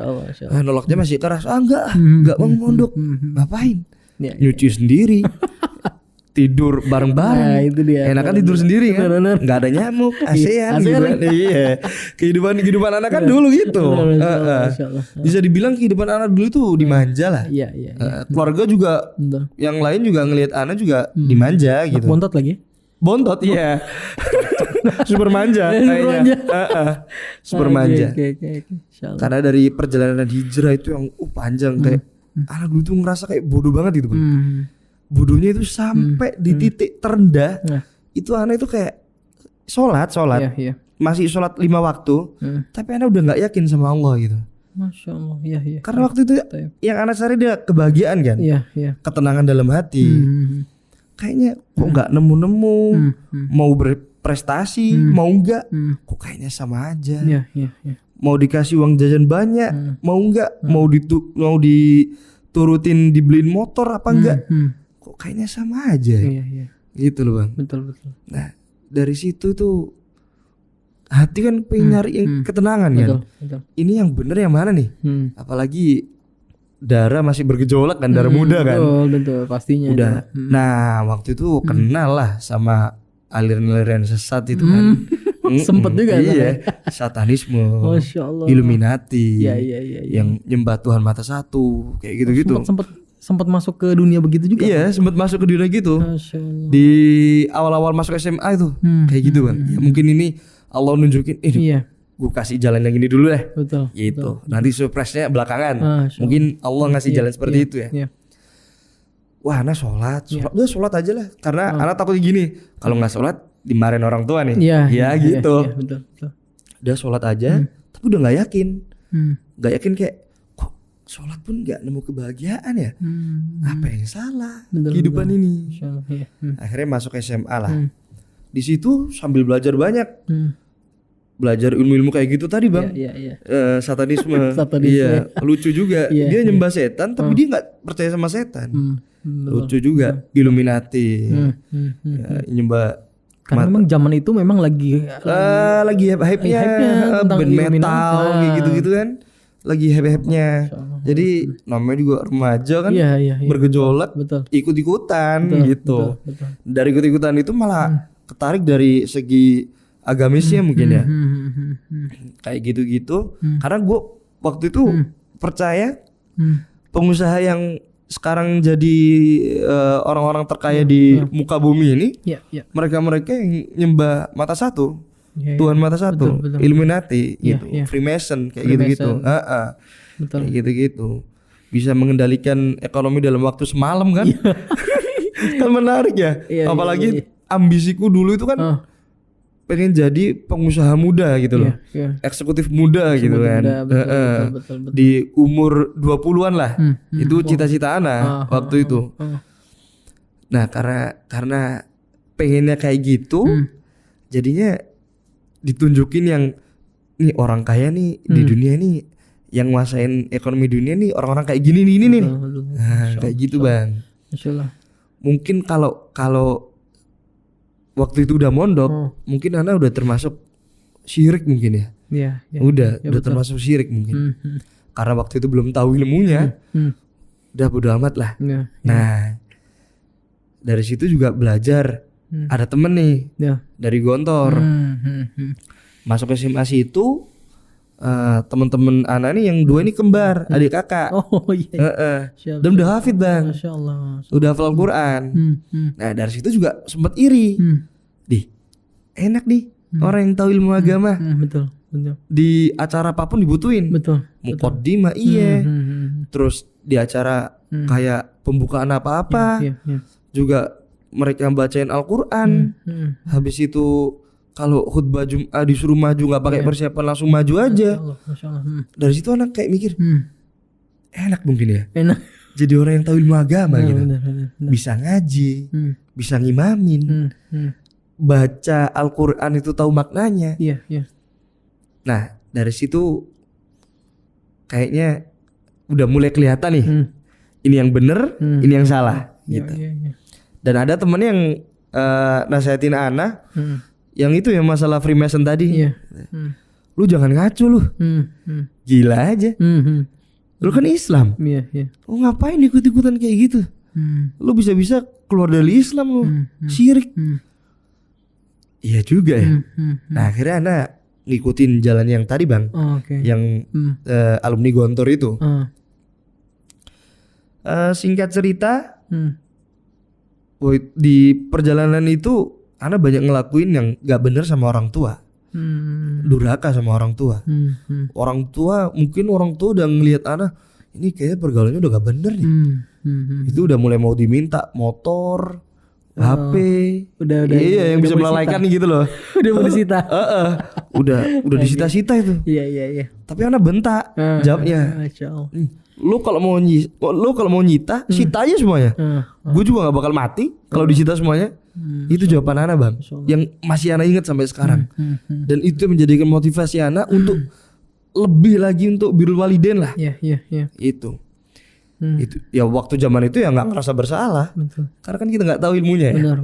Nolaknya masih keras. Enggak mau mondok. Ngapain? Nyuci sendiri. Tidur bareng-bareng. Nah, itu dia. Enakan tidur sendiri kan. Enggak ada nyamuk, ASEAN gitu kan. Iya. Kehidupan anak kan dulu gitu. Bisa dibilang kehidupan anak dulu itu dimanja lah. Iya. Keluarga juga yang lain juga ngelihat anak juga dimanja gitu. Bontot lagi? Bontot iya. Super manja kayaknya. Super manja. Oke. Insyaallah. Karena dari perjalanan hijrah itu yang panjang kayak anak dulu tuh ngerasa kayak bodoh banget gitu, Bang. Bodohnya itu sampai di titik terendah. Itu anak itu kayak sholat. Iya. Masih sholat 5 waktu. Tapi anak udah nggak yakin sama Allah gitu. Masya Allah. Iya. Karena waktu itu yang anak cari dia kebahagiaan kan. Iya. Ketenangan dalam hati. Kayaknya kok nggak nemu mau berprestasi mau nggak kok kayaknya sama aja. Iya. Mau dikasih uang jajan banyak mau nggak mau diturutin dibeliin motor apa enggak kok kayaknya sama aja. Iya. Gitu loh, Bang. Betul. Nah dari situ tuh hati kan pengen nyari yang ketenangan kan. Betul. Ini yang bener yang mana nih? Apalagi darah masih bergejolak kan, darah muda kan. Betul, pastinya. Udah. Nah, waktu itu kenal lah sama aliran-aliran sesat itu kan. Sempet juga iya, satanisme. Masya Allah. Illuminati. Iya. Yang nyembah Tuhan mata satu, kayak gitu-gitu. Sempat masuk ke dunia begitu juga. Iya, sempat masuk ke dunia gitu. Masya Allah. Di awal-awal masuk SMA itu. Kayak gitu, Bang. Ya, mungkin ini Allah nunjukin ini. Iya. Gue kasih jalan yang ini dulu deh. Betul. Gitu. Nanti surprise-nya belakangan. Masya Mungkin Allah ngasih jalan seperti itu ya. Iya. Wah, anak sholat. Udah sholat aja lah. Karena anak takut gini. Kalau nggak sholat dimarahin orang tua nih. Iya. Gitu. Iya, betul. Udah sholat aja. Tapi udah nggak yakin. Nggak yakin kayak kok sholat pun nggak nemu kebahagiaan ya. Apa yang salah kehidupan ini? Masya Allah, iya. Akhirnya masuk SMA lah. Di situ sambil belajar banyak. Belajar ilmu-ilmu kayak gitu tadi, Bang. Iya. Satanisme. Satanisme. Iya, lucu juga. Iya, Dia nyembah setan tapi dia nggak percaya sama setan. Betul. Lucu juga. Illuminati. Nyembah karena memang zaman itu memang lagi hype-nya tentang band Illuminati. metal kayak gitu-gitu kan. Lagi hype-nya. Jadi namanya juga remaja kan. Iya. Bergejolak. Betul. Ikut-ikutan gitu. Betul. Dari ikut-ikutan itu malah ketarik dari segi agamisnya mungkin ya. Kayak gitu-gitu. Karena gue waktu itu percaya pengusaha yang sekarang jadi orang-orang terkaya di muka bumi ini, mereka-mereka yang nyembah mata satu, Tuhan mata satu, betul. Illuminati gitu, Iya. Freemason kayak gitu-gitu. Betul. Kayak gitu-gitu. Bisa mengendalikan ekonomi dalam waktu semalam kan. Kan menarik ya. Iya, Apalagi ambisiku dulu itu kan pengen jadi pengusaha muda gitu loh. Eksekutif muda gitu kan. Betul. Di umur 20-an lah. Itu cita-cita anak waktu itu. Nah, karena pengennya kayak gitu, jadinya ditunjukin yang nih orang kaya nih di dunia nih yang nguasain ekonomi dunia nih orang-orang kayak gini nih. Nah, kayak gitu, Bang. Masyaallah. Mungkin kalau waktu itu udah mondok, mungkin anak udah termasuk syirik mungkin ya. Iya. Udah termasuk syirik mungkin. Karena waktu itu belum tahu ilmunya. Udah bodo amat lah. Iya. Nah, dari situ juga belajar. Ada temen nih dari Gontor. Masuk SMA situ temen-temen anak nih yang dua ini kembar, adik kakak. Oh iya. Dan udah hafid, Bang. Masya Allah. Udah hafal Al-Quran. Nah dari situ juga sempet iri. Enak nih orang yang tahu ilmu agama. Betul. Di acara apapun dibutuhin. Betul. Muqaddimah iya. Terus di acara kayak pembukaan apa-apa juga mereka bacain Al-Quran. Habis itu kalau khutbah Jum'ah disuruh maju nggak pakai persiapan langsung maju aja. Masya Allah. Dari situ anak kayak mikir enak mungkin ya. Enak. Jadi orang yang tahu ilmu agama gitu. Benar. Bisa ngaji, bisa ngimamin, baca Al-Quran itu tahu maknanya. Iya. Nah dari situ kayaknya udah mulai kelihatan nih. Ini yang bener, ini yang salah gitu. Iya. Dan ada temen yang nasihatin anak yang itu ya masalah Freemason tadi. Iya. Lu jangan ngacu lu. Gila aja. Lu kan Islam. Iya. Lu ngapain ikut-ikutan kayak gitu? Lu bisa-bisa keluar dari Islam lu. Syirik. Iya juga ya. Nah akhirnya anak ngikutin jalan yang tadi, Bang. Yang alumni Gontor itu. Singkat cerita, di perjalanan itu ana banyak ngelakuin yang gak bener sama orang tua. Durhaka sama orang tua. Orang tua udah ngelihat ana ini kayaknya pergaulannya udah gak bener nih. Itu udah mulai mau diminta motor, HP, udah iya yang bisa melalaikan gitu loh. Udah mau disita. Udah disita-sita itu. Iya. Tapi ana bentak jawabnya. Masya Allah. Lu kalau mau nyita, sita aja semuanya. Gue juga gak bakal mati kalau disita semuanya. Itu jawaban ana bang, yang masih ana ingat sampai sekarang. Dan itu menjadikan motivasi ana untuk lebih lagi untuk birrul walidain lah. Iya. Itu ya waktu zaman itu ya nggak ngerasa bersalah. Betul. Karena kan kita nggak tahu ilmunya ya. Benar.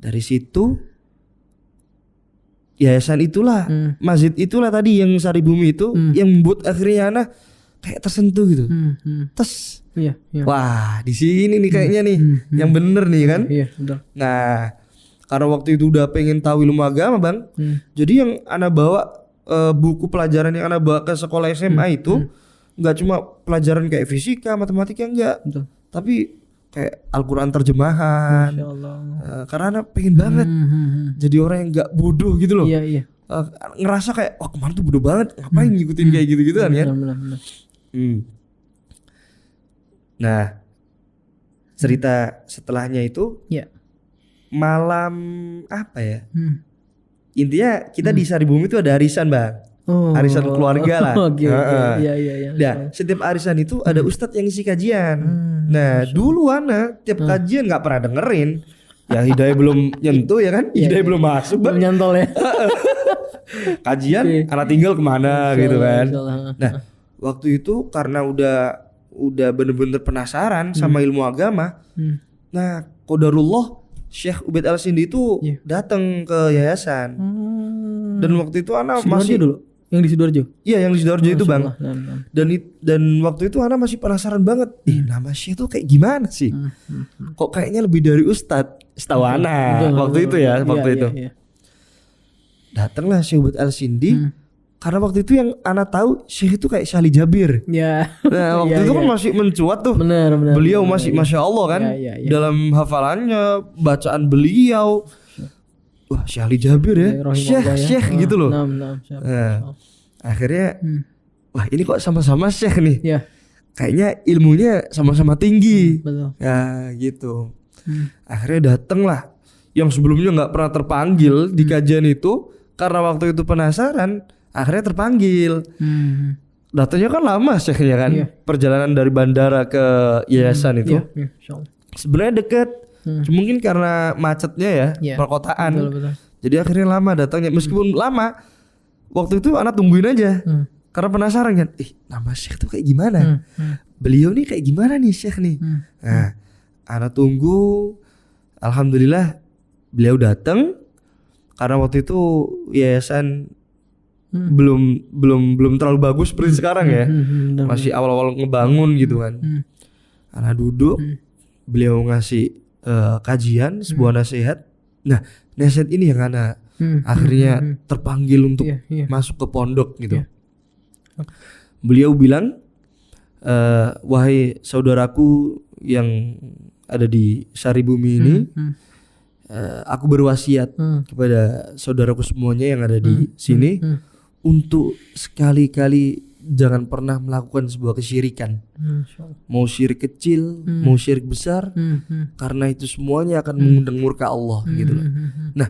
Dari situ yayasan itulah, masjid itulah tadi yang Saribumi itu yang membuat akhirnya ana kayak tersentuh gitu. Terus Iya. wah di sini nih kayaknya nih yang bener nih kan. Iya, betul. Nah karena waktu itu udah pengen tahu ilmu agama bang, jadi yang ana bawa buku pelajaran yang ana bawa ke sekolah SMA itu nggak cuma pelajaran kayak fisika, matematika enggak, Betul. tapi kayak Al-Quran terjemahan. Masya Allah. Karena ana pengen banget jadi orang yang nggak bodoh gitu loh. Iya. Ngerasa kayak wah kemarin tuh bodoh banget, ngapain ngikutin kayak gitu-gitu kan ya. Benar. Nah cerita setelahnya itu Iya. malam apa ya? Intinya kita di Saribumi itu ada arisan bang, arisan keluarga lah. Oke. Iya. Nah setiap arisan itu ada ustadz yang isi kajian. Nah dulu ana tiap kajian nggak pernah dengerin. Ya hidayah belum nyentuh ya kan, hidayah belum masuk bang. Belum nyantol ya. Kajian anak tinggal kemana gitu kan. Insyaallah. Nah waktu itu karena udah bener-bener penasaran sama ilmu agama. Nah qadarullah Syekh Ubaid Al-Sindi itu datang ke yayasan. Dan waktu itu ana masih dulu yang di Sidoarjo. Iya yang di Sidoarjo itu bang. Nah. Dan waktu itu ana masih penasaran banget. Nama Syekh itu kayak gimana sih? Kok kayaknya lebih dari ustadz? Setahu ana waktu itu ya, waktu itu. Iya. Datanglah Syekh Ubaid Al-Sindi. Karena waktu itu yang ana tahu Syekh itu kayak Syahli Jabir. Iya. Nah waktu itu kan masih mencuat tuh. Benar. Beliau masih Masya Allah kan. Iya. Dalam hafalannya, bacaan beliau. Wah Syahli Jabir ya. Syekh gitu loh. Nah, akhirnya wah ini kok sama-sama Syekh nih. Iya. Kayaknya ilmunya sama-sama tinggi. Betul. Ya gitu. Akhirnya datanglah yang sebelumnya nggak pernah terpanggil di kajian itu. Karena waktu itu penasaran, akhirnya terpanggil. Datanya kan lama Syekhnya kan. Perjalanan dari bandara ke yayasan itu. Iya. Sebenarnya dekat. Mungkin karena macetnya ya, perkotaan. Betul. Jadi akhirnya lama datangnya. Meskipun lama, waktu itu anak tungguin aja. Karena penasaran kan, nama Syekh tuh kayak gimana? Beliau nih kayak gimana nih Syekh nih? Nah, anak tunggu. Alhamdulillah beliau datang. Karena waktu itu yayasan belum terlalu bagus seperti sekarang ya. Masih awal-awal ngebangun gitu kan. Anak duduk, beliau ngasih kajian sebuah nasihat. Nah nasihat ini yang anak akhirnya terpanggil untuk masuk ke pondok gitu. Beliau bilang, wahai saudaraku yang ada di Saribumi ini, aku berwasiat kepada saudaraku semuanya yang ada di sini untuk sekali-kali jangan pernah melakukan sebuah kesyirikan. Mau syirik kecil, mau syirik besar, karena itu semuanya akan mengundang murka Allah gitu loh. Nah,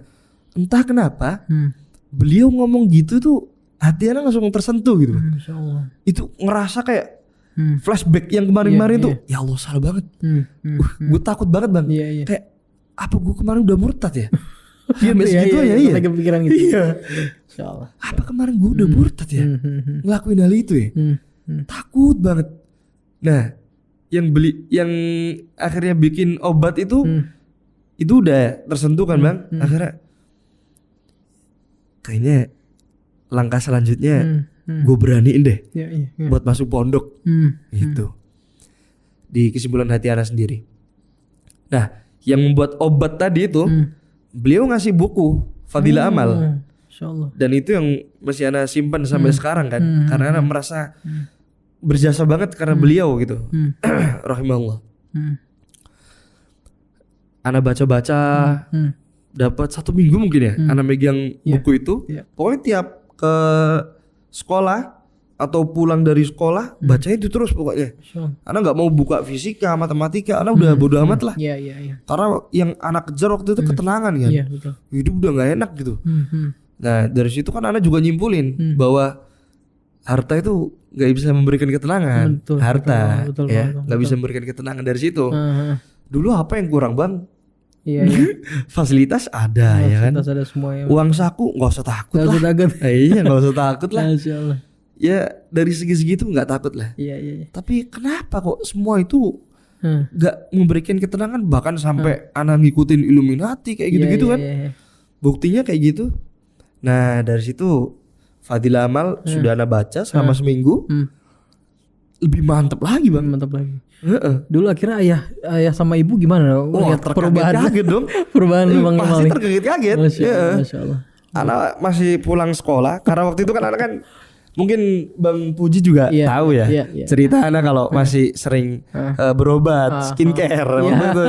entah kenapa beliau ngomong gitu tuh hati anak langsung tersentuh gitu. Itu ngerasa kayak flashback yang kemarin-kemarin tuh, ya Allah salah banget. Gue takut banget bang. Kayak apa gue kemarin udah murtad ya? Gitu ya. Lagi kepikiran gitu. Iya. Insyaallah. Apa kemarin gue udah murtad ya? Ngelakuin hal itu ya? Takut banget. Nah, yang akhirnya bikin obat itu udah tersentuh kan bang. Akhirnya kayaknya langkah selanjutnya gue beraniin deh buat masuk pondok gitu. Di kesimpulan hati anak sendiri. Nah, yang membuat obat tadi itu beliau ngasih buku Fadilah Amal. Dan itu yang masih anak simpan sampai sekarang kan. Karena anak merasa berjasa banget karena beliau gitu. Rahimahullah. Ana baca-baca dapat 1 minggu mungkin ya. Ana megang buku itu. Pokoknya tiap ke sekolah atau pulang dari sekolah bacanya itu terus pokoknya. Ana nggak mau buka fisika, matematika, Ana udah bodo amat lah. Iya. Karena yang anak kejar waktu itu ketenangan kan. Iya, betul. Hidup udah nggak enak gitu. Nah dari situ kan Ana juga nyimpulin bahwa harta itu nggak bisa memberikan ketenangan. Betul, Harta betul, ya betul. nggak bisa memberikan ketenangan dari situ. Dulu apa yang kurang bang? Iya. Fasilitas ada ya kan. Fasilitas ada semua ya. Uang saku nggak usah takut Nggak lah. usah takut. Iya nggak usah takut lah. Masya Allah. Ya dari segi-segi itu nggak takut lah. Iya. Tapi kenapa kok semua itu nggak memberikan ketenangan, bahkan sampai anak ngikutin Illuminati kayak gitu-gitu kan? Iya. Buktinya kayak gitu. Nah dari situ Fadilah Amal sudah anak baca selama seminggu, lebih mantep lagi bang. Mantap lagi. Dulu akhirnya ayah sama ibu gimana? Lihat perubahan. Terkaget dong. Perubahan Bang Pasti Imali. terkaget-kaget. Masya Allah. Anak masih pulang sekolah karena waktu itu kan anak kan mungkin Bang Puji juga Iya, tahu ya iya. cerita anak kalau masih sering berobat skincare waktu itu.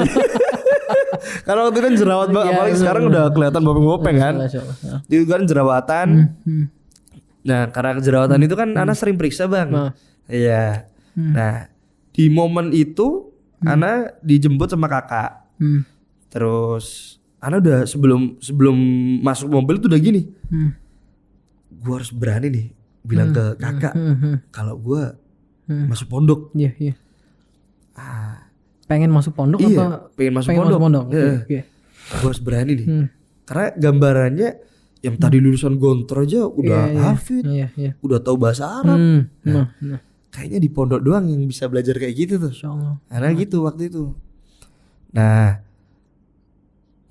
Karena waktu itu kan jerawat bang, apalagi sekarang udah kelihatan bopeng-bopeng kan. Masya Allah. Itu kan jerawatan. Nah karena jerawatan itu kan anak sering periksa bang. Iya. Nah di momen itu anak dijemput sama kakak. Terus anak udah sebelum masuk mobil tuh udah gini. Gua harus berani nih bilang ke kakak kalau gua masuk pondok. Iya. Pengen masuk pondok Iya, pengen masuk pondok. Oke. Gua harus berani nih. Karena gambarannya yang tadi lulusan Gontor aja udah hafid, Iya. udah tahu bahasa Arab. Nah. Kayaknya di pondok doang yang bisa belajar kayak gitu tuh. Masya Allah. Karena gitu waktu itu. Nah,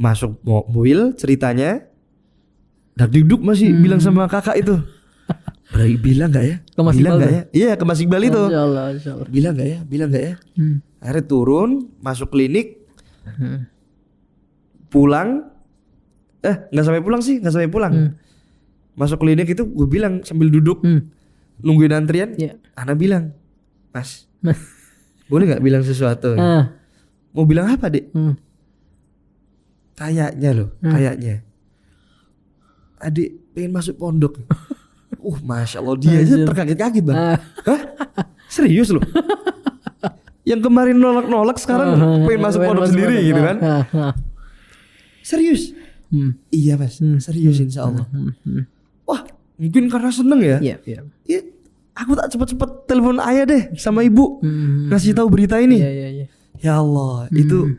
masuk mobil ceritanya dak-duk masih bilang sama kakak itu. Berarti bilang nggak ya? Ke Mas Bilang Iqbal nggak ya? Iya ke Mas Iqbal itu. Masya Allah. Bilang nggak ya? Bilang nggak ya? Akhirnya turun, masuk klinik, pulang. Nggak sampai pulang sih, nggak sampai pulang. Masuk klinik itu gue bilang sambil duduk nungguin antrian. Ana bilang, Mas, boleh nggak bilang sesuatu? Mau bilang apa dek? Kayaknya loh, kayaknya adik pengen masuk pondok. Masya Allah dia aja terkaget-kaget bang. Hah? Serius loh? Yang kemarin nolak-nolak sekarang pengen masuk pondok sendiri gitu kan? Serius? Iya mas, serius insya Allah. Wah mungkin karena seneng ya. Iya. Aku tak cepet-cepet telepon ayah deh sama ibu ngasih tahu berita ini. Iya. Ya Allah itu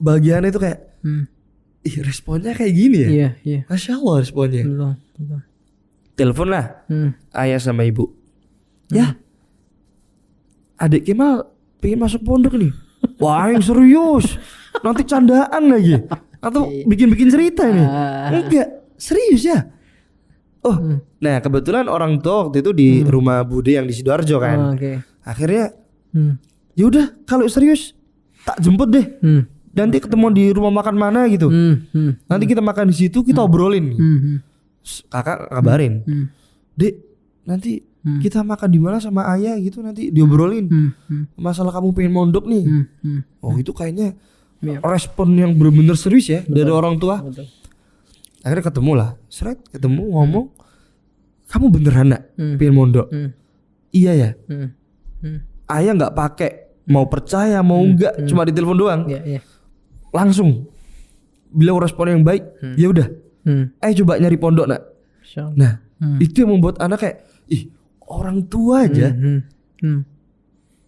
bagiannya itu kayak responnya kayak gini ya. Iya. Masya Allah responnya. Betul. Telepon lah ayah sama ibu. Ya adik Kemal pengen masuk pondok nih. Wah yang serius. Nanti candaan lagi. Atau bikin-bikin cerita nih. Enggak serius ya. Nah kebetulan orang tua waktu itu di rumah Bude yang di Sidoarjo kan. Akhirnya yaudah kalau serius tak jemput deh. Nanti ketemu di rumah makan mana gitu. Nanti kita makan di situ kita obrolin. Kakak kabarin, Dek nanti kita makan di mana sama ayah gitu nanti diobrolin. Masalah kamu pengen mondok nih. Itu kayaknya respon yang benar-benar serius ya dari orang tua. Akhirnya ketemu lah, ketemu ngomong, kamu beneran nak pengen mondok? Iya ya. Ayah nggak pakai mau percaya mau enggak, cuma di telepon doang. Langsung beliau respon yang baik. Ya udah. Ayo coba nyari pondok nak. Nah itu yang membuat anak kayak orang tua aja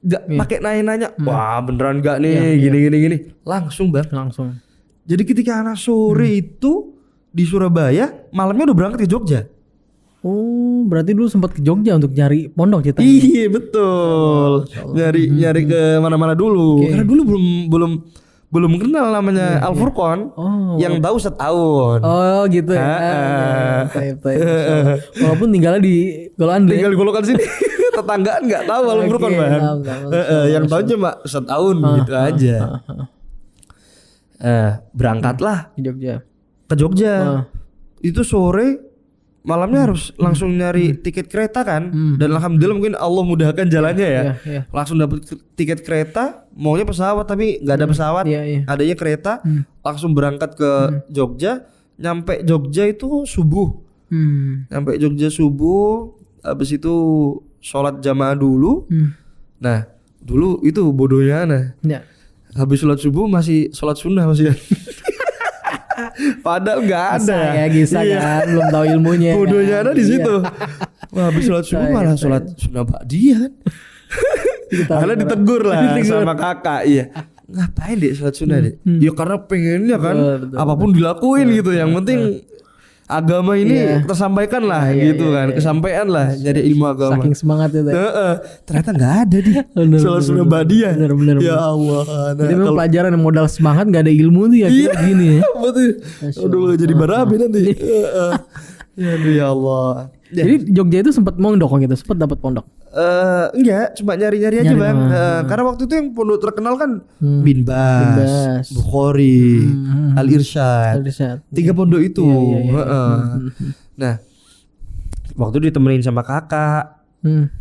nggak pakai nanya-nanya. Wah beneran nggak nih gini langsung bang. Langsung. Jadi ketika anak sore itu di Surabaya malamnya udah berangkat ke Jogja. Berarti dulu sempat ke Jogja untuk nyari pondok ceritanya. Iya betul. Nyari ke mana-mana dulu. Karena dulu belum kenal namanya Al Furqan. Yang tahu setahun. Gitu ya. Baik. Walaupun tinggalnya di Golokan. Tinggal di Golokan sini. Tetanggaan nggak tahu Al Furqan bang. Yang tahu cuma setahun gitu aja. Berangkatlah Di Jogja. ke Jogja. Itu sore malamnya harus langsung nyari tiket kereta kan. Dan alhamdulillah mungkin Allah mudahkan jalannya ya. Iya. Langsung dapat tiket kereta, maunya pesawat tapi nggak ada pesawat. Iya. Adanya kereta, langsung berangkat ke Jogja. Nyampe Jogja itu subuh. Nyampe Jogja subuh, habis itu sholat jamaah dulu. Nah, dulu itu bodohnya Ya. habis sholat subuh masih sholat sunnah masih. Padahal nggak ada. Kisah Iya. kan, belum tahu ilmunya. Bodohnya kan? ada di Iya. situ. Wah, habis sholat subuh malah sholat sunnah ba'diyah. Karena ditegur lah sama kakak. Iya. Ngapain deh sholat sunnah deh? Ya karena pengennya kan Betul. apapun dilakuin gitu. Yang penting agama ini tersampaikan lah gitu kan. Kesampaian lah nyari ilmu agama. Saking semangatnya tadi. Ternyata nggak ada di sholat sunnah ba'diyah. Bener. Ya Allah. Jadi memang pelajaran yang modal semangat gak ada ilmu tuh ya kita gini ya. Betul. Udah jadi barabi nanti. Ya Allah. Jadi Jogja itu sempat mondok gitu, sempat dapat pondok. Enggak, cuma nyari-nyari aja bang. Karena waktu itu yang pondok terkenal kan Bin Bas, Bukhari, Al Irsyad. 3 pondok itu. Nah, waktu ditemenin sama kakak,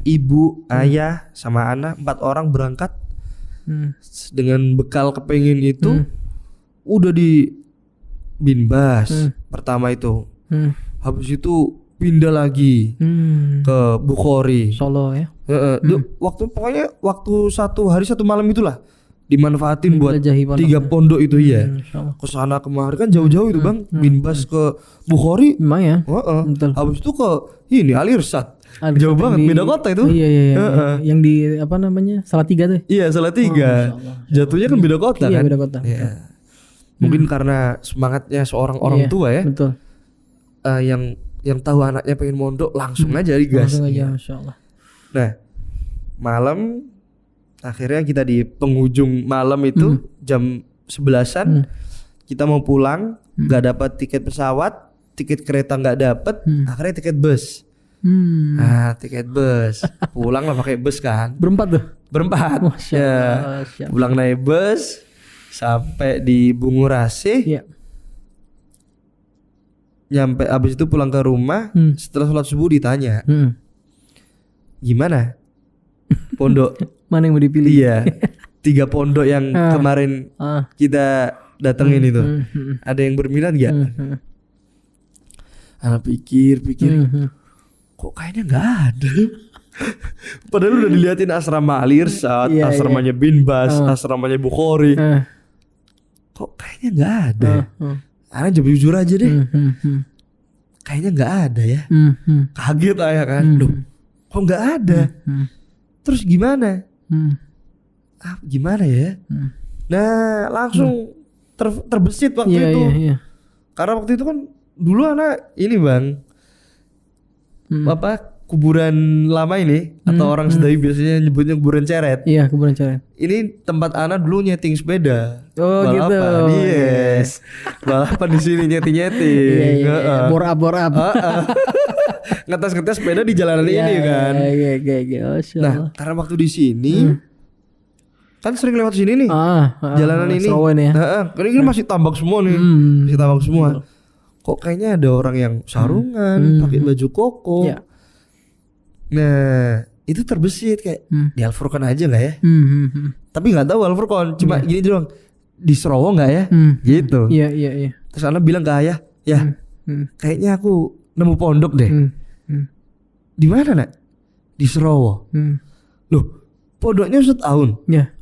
ibu, ayah, sama anak, 4 orang berangkat dengan bekal kepengen itu. Udah di Bin Bas pertama itu. Habis itu pindah lagi ke Bukhari, Solo ya. Waktu pokoknya waktu 1 hari 1 malam itulah dimanfaatin buat Dijelajahi pondok. 3 pondok itu ya. Insyaallah. Ke sana kemari kan jauh-jauh itu bang. Bin Bas ke Bukhari. Memang ya. Betul. Habis itu ke ini Al Irsyad. Al Jauh Irsyad banget di- beda kota itu. Iya. Yang di apa namanya? Salatiga tuh. Iya Salatiga. Jatuhnya kan beda kota Iya, kan. beda kota. Iya. Mungkin karena semangatnya seorang orang Iya, tua ya. Betul. Yang tahu anaknya pengen mondok langsung aja digas. Langsung aja, masyaallah. Nah, malam akhirnya kita di penghujung malam itu jam 11-an kita mau pulang, nggak dapat tiket pesawat, tiket kereta nggak dapat, akhirnya tiket bus. Nah, tiket bus. Pulang lah pakai bus kan. Berempat tuh. Berempat. Masya Ya. Allah, Masya Allah. Pulang naik bus sampai di Bungurasi. Iya. Nyampe abis itu pulang ke rumah, setelah sholat subuh ditanya, gimana pondok? Mana yang mau dipilih? Iya, 3 pondok yang kemarin kita datengin itu, ada yang berminat gak? Anak pikir, kok kayaknya nggak ada. Padahal udah diliatin asrama Al Irsyad, Iya, asramanya Bin Bas, asramanya Bukhari. Kok kayaknya nggak ada. Karena jujur aja deh, kayaknya nggak ada ya. Kaget ayah kan, loh, kok nggak ada? Terus gimana? Gimana ya? Nah, langsung terbesit waktu Iya, itu. iya. Karena waktu itu kan dulu anak ini bang, apa kuburan lama ini atau orang Sedayu biasanya nyebutnya kuburan ceret. Iya, kuburan ceret. Ini tempat anak dulu nyeting sepeda. Oh, gitu. Yes. Balapan di sini nyeting-nyeting. Iya. Bor up. Ngetes-ngetes sepeda di jalanan ini kan. Iya. Nah, karena waktu di sini kan sering lewat sini nih. Jalanan ini. Serawan ya. Karena ini masih tambak semua nih. Masih tambak semua. Kok kayaknya ada orang yang sarungan, pakai baju koko. Iya. Nah, itu terbesit kayak di Al Furqan aja nggak ya? Tapi nggak tahu Al Furqan, cuma gini doang. Di Serowo nggak ya? Gitu. Iya. Terus anak bilang ke ayah, ya, kayaknya aku nemu pondok deh. Di mana nak? Di Serowo. Loh, pondoknya setahun. Iya.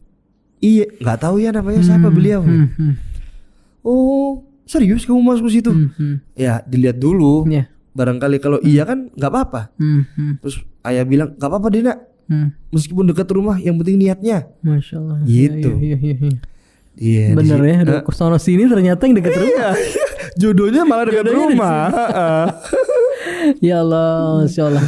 Iya, nggak tahu ya namanya siapa beliau. Oh, serius kamu masuk ke situ? Ya, dilihat dulu. Iya. Barangkali kalau iya kan nggak apa-apa. Terus ayah bilang nggak apa-apa deh nak. Meskipun dekat rumah, yang penting niatnya. Masya Allah. Gitu. Iya. Bener ya, udah kesana sini ternyata yang dekat rumah. Jodohnya malah dekat rumah. Ya Allah, Masya Allah.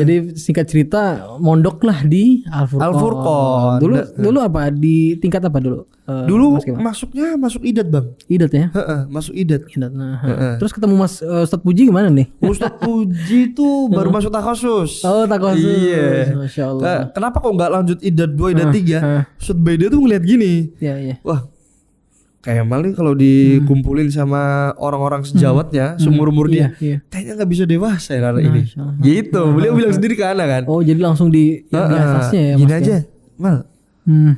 Jadi singkat cerita, mondok lah di Al Furqan. Al Furqan. Dulu apa? Di tingkat apa dulu? Dulu Mas Kemal? masuknya masuk idat bang. Idat ya? Masuk idat. Nah, terus ketemu Mas Ustadz Puji gimana nih? Ustadz Puji tuh baru masuk takhasus. Oh, takhasus. Iya. Masya Allah. Kenapa kok nggak lanjut idat 2, idat 3? Ustadz Beda tuh ngeliat gini. Iya. Wah, Kemal nih kalau dikumpulin sama orang-orang sejawatnya seumur-umur dia, kayaknya nggak bisa dewasa ya anak ini. Gitu, beliau bilang sendiri ke Ana kan. Oh jadi langsung di asasnya ya. Gini aja, Mal,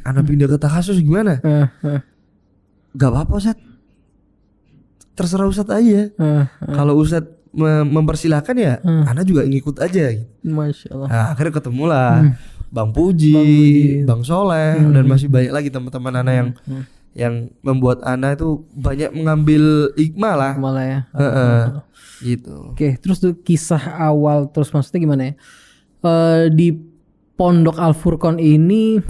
Ana pindah ke Takhasus gimana? Gak apa-apa Ustaz, terserah Ustaz aja. Kalau Ustaz mempersilahkan ya, Ana juga ngikut aja. Masya Allah. Nah, akhirnya ketemulah Bang Puji, Bang Soleh, dan masih banyak lagi teman-teman Ana yang membuat Ana itu banyak mengambil hikmah lah. Malah ya. Gitu. Oke, terus tuh kisah awal terus maksudnya gimana ya? Di Pondok Al Furqon ini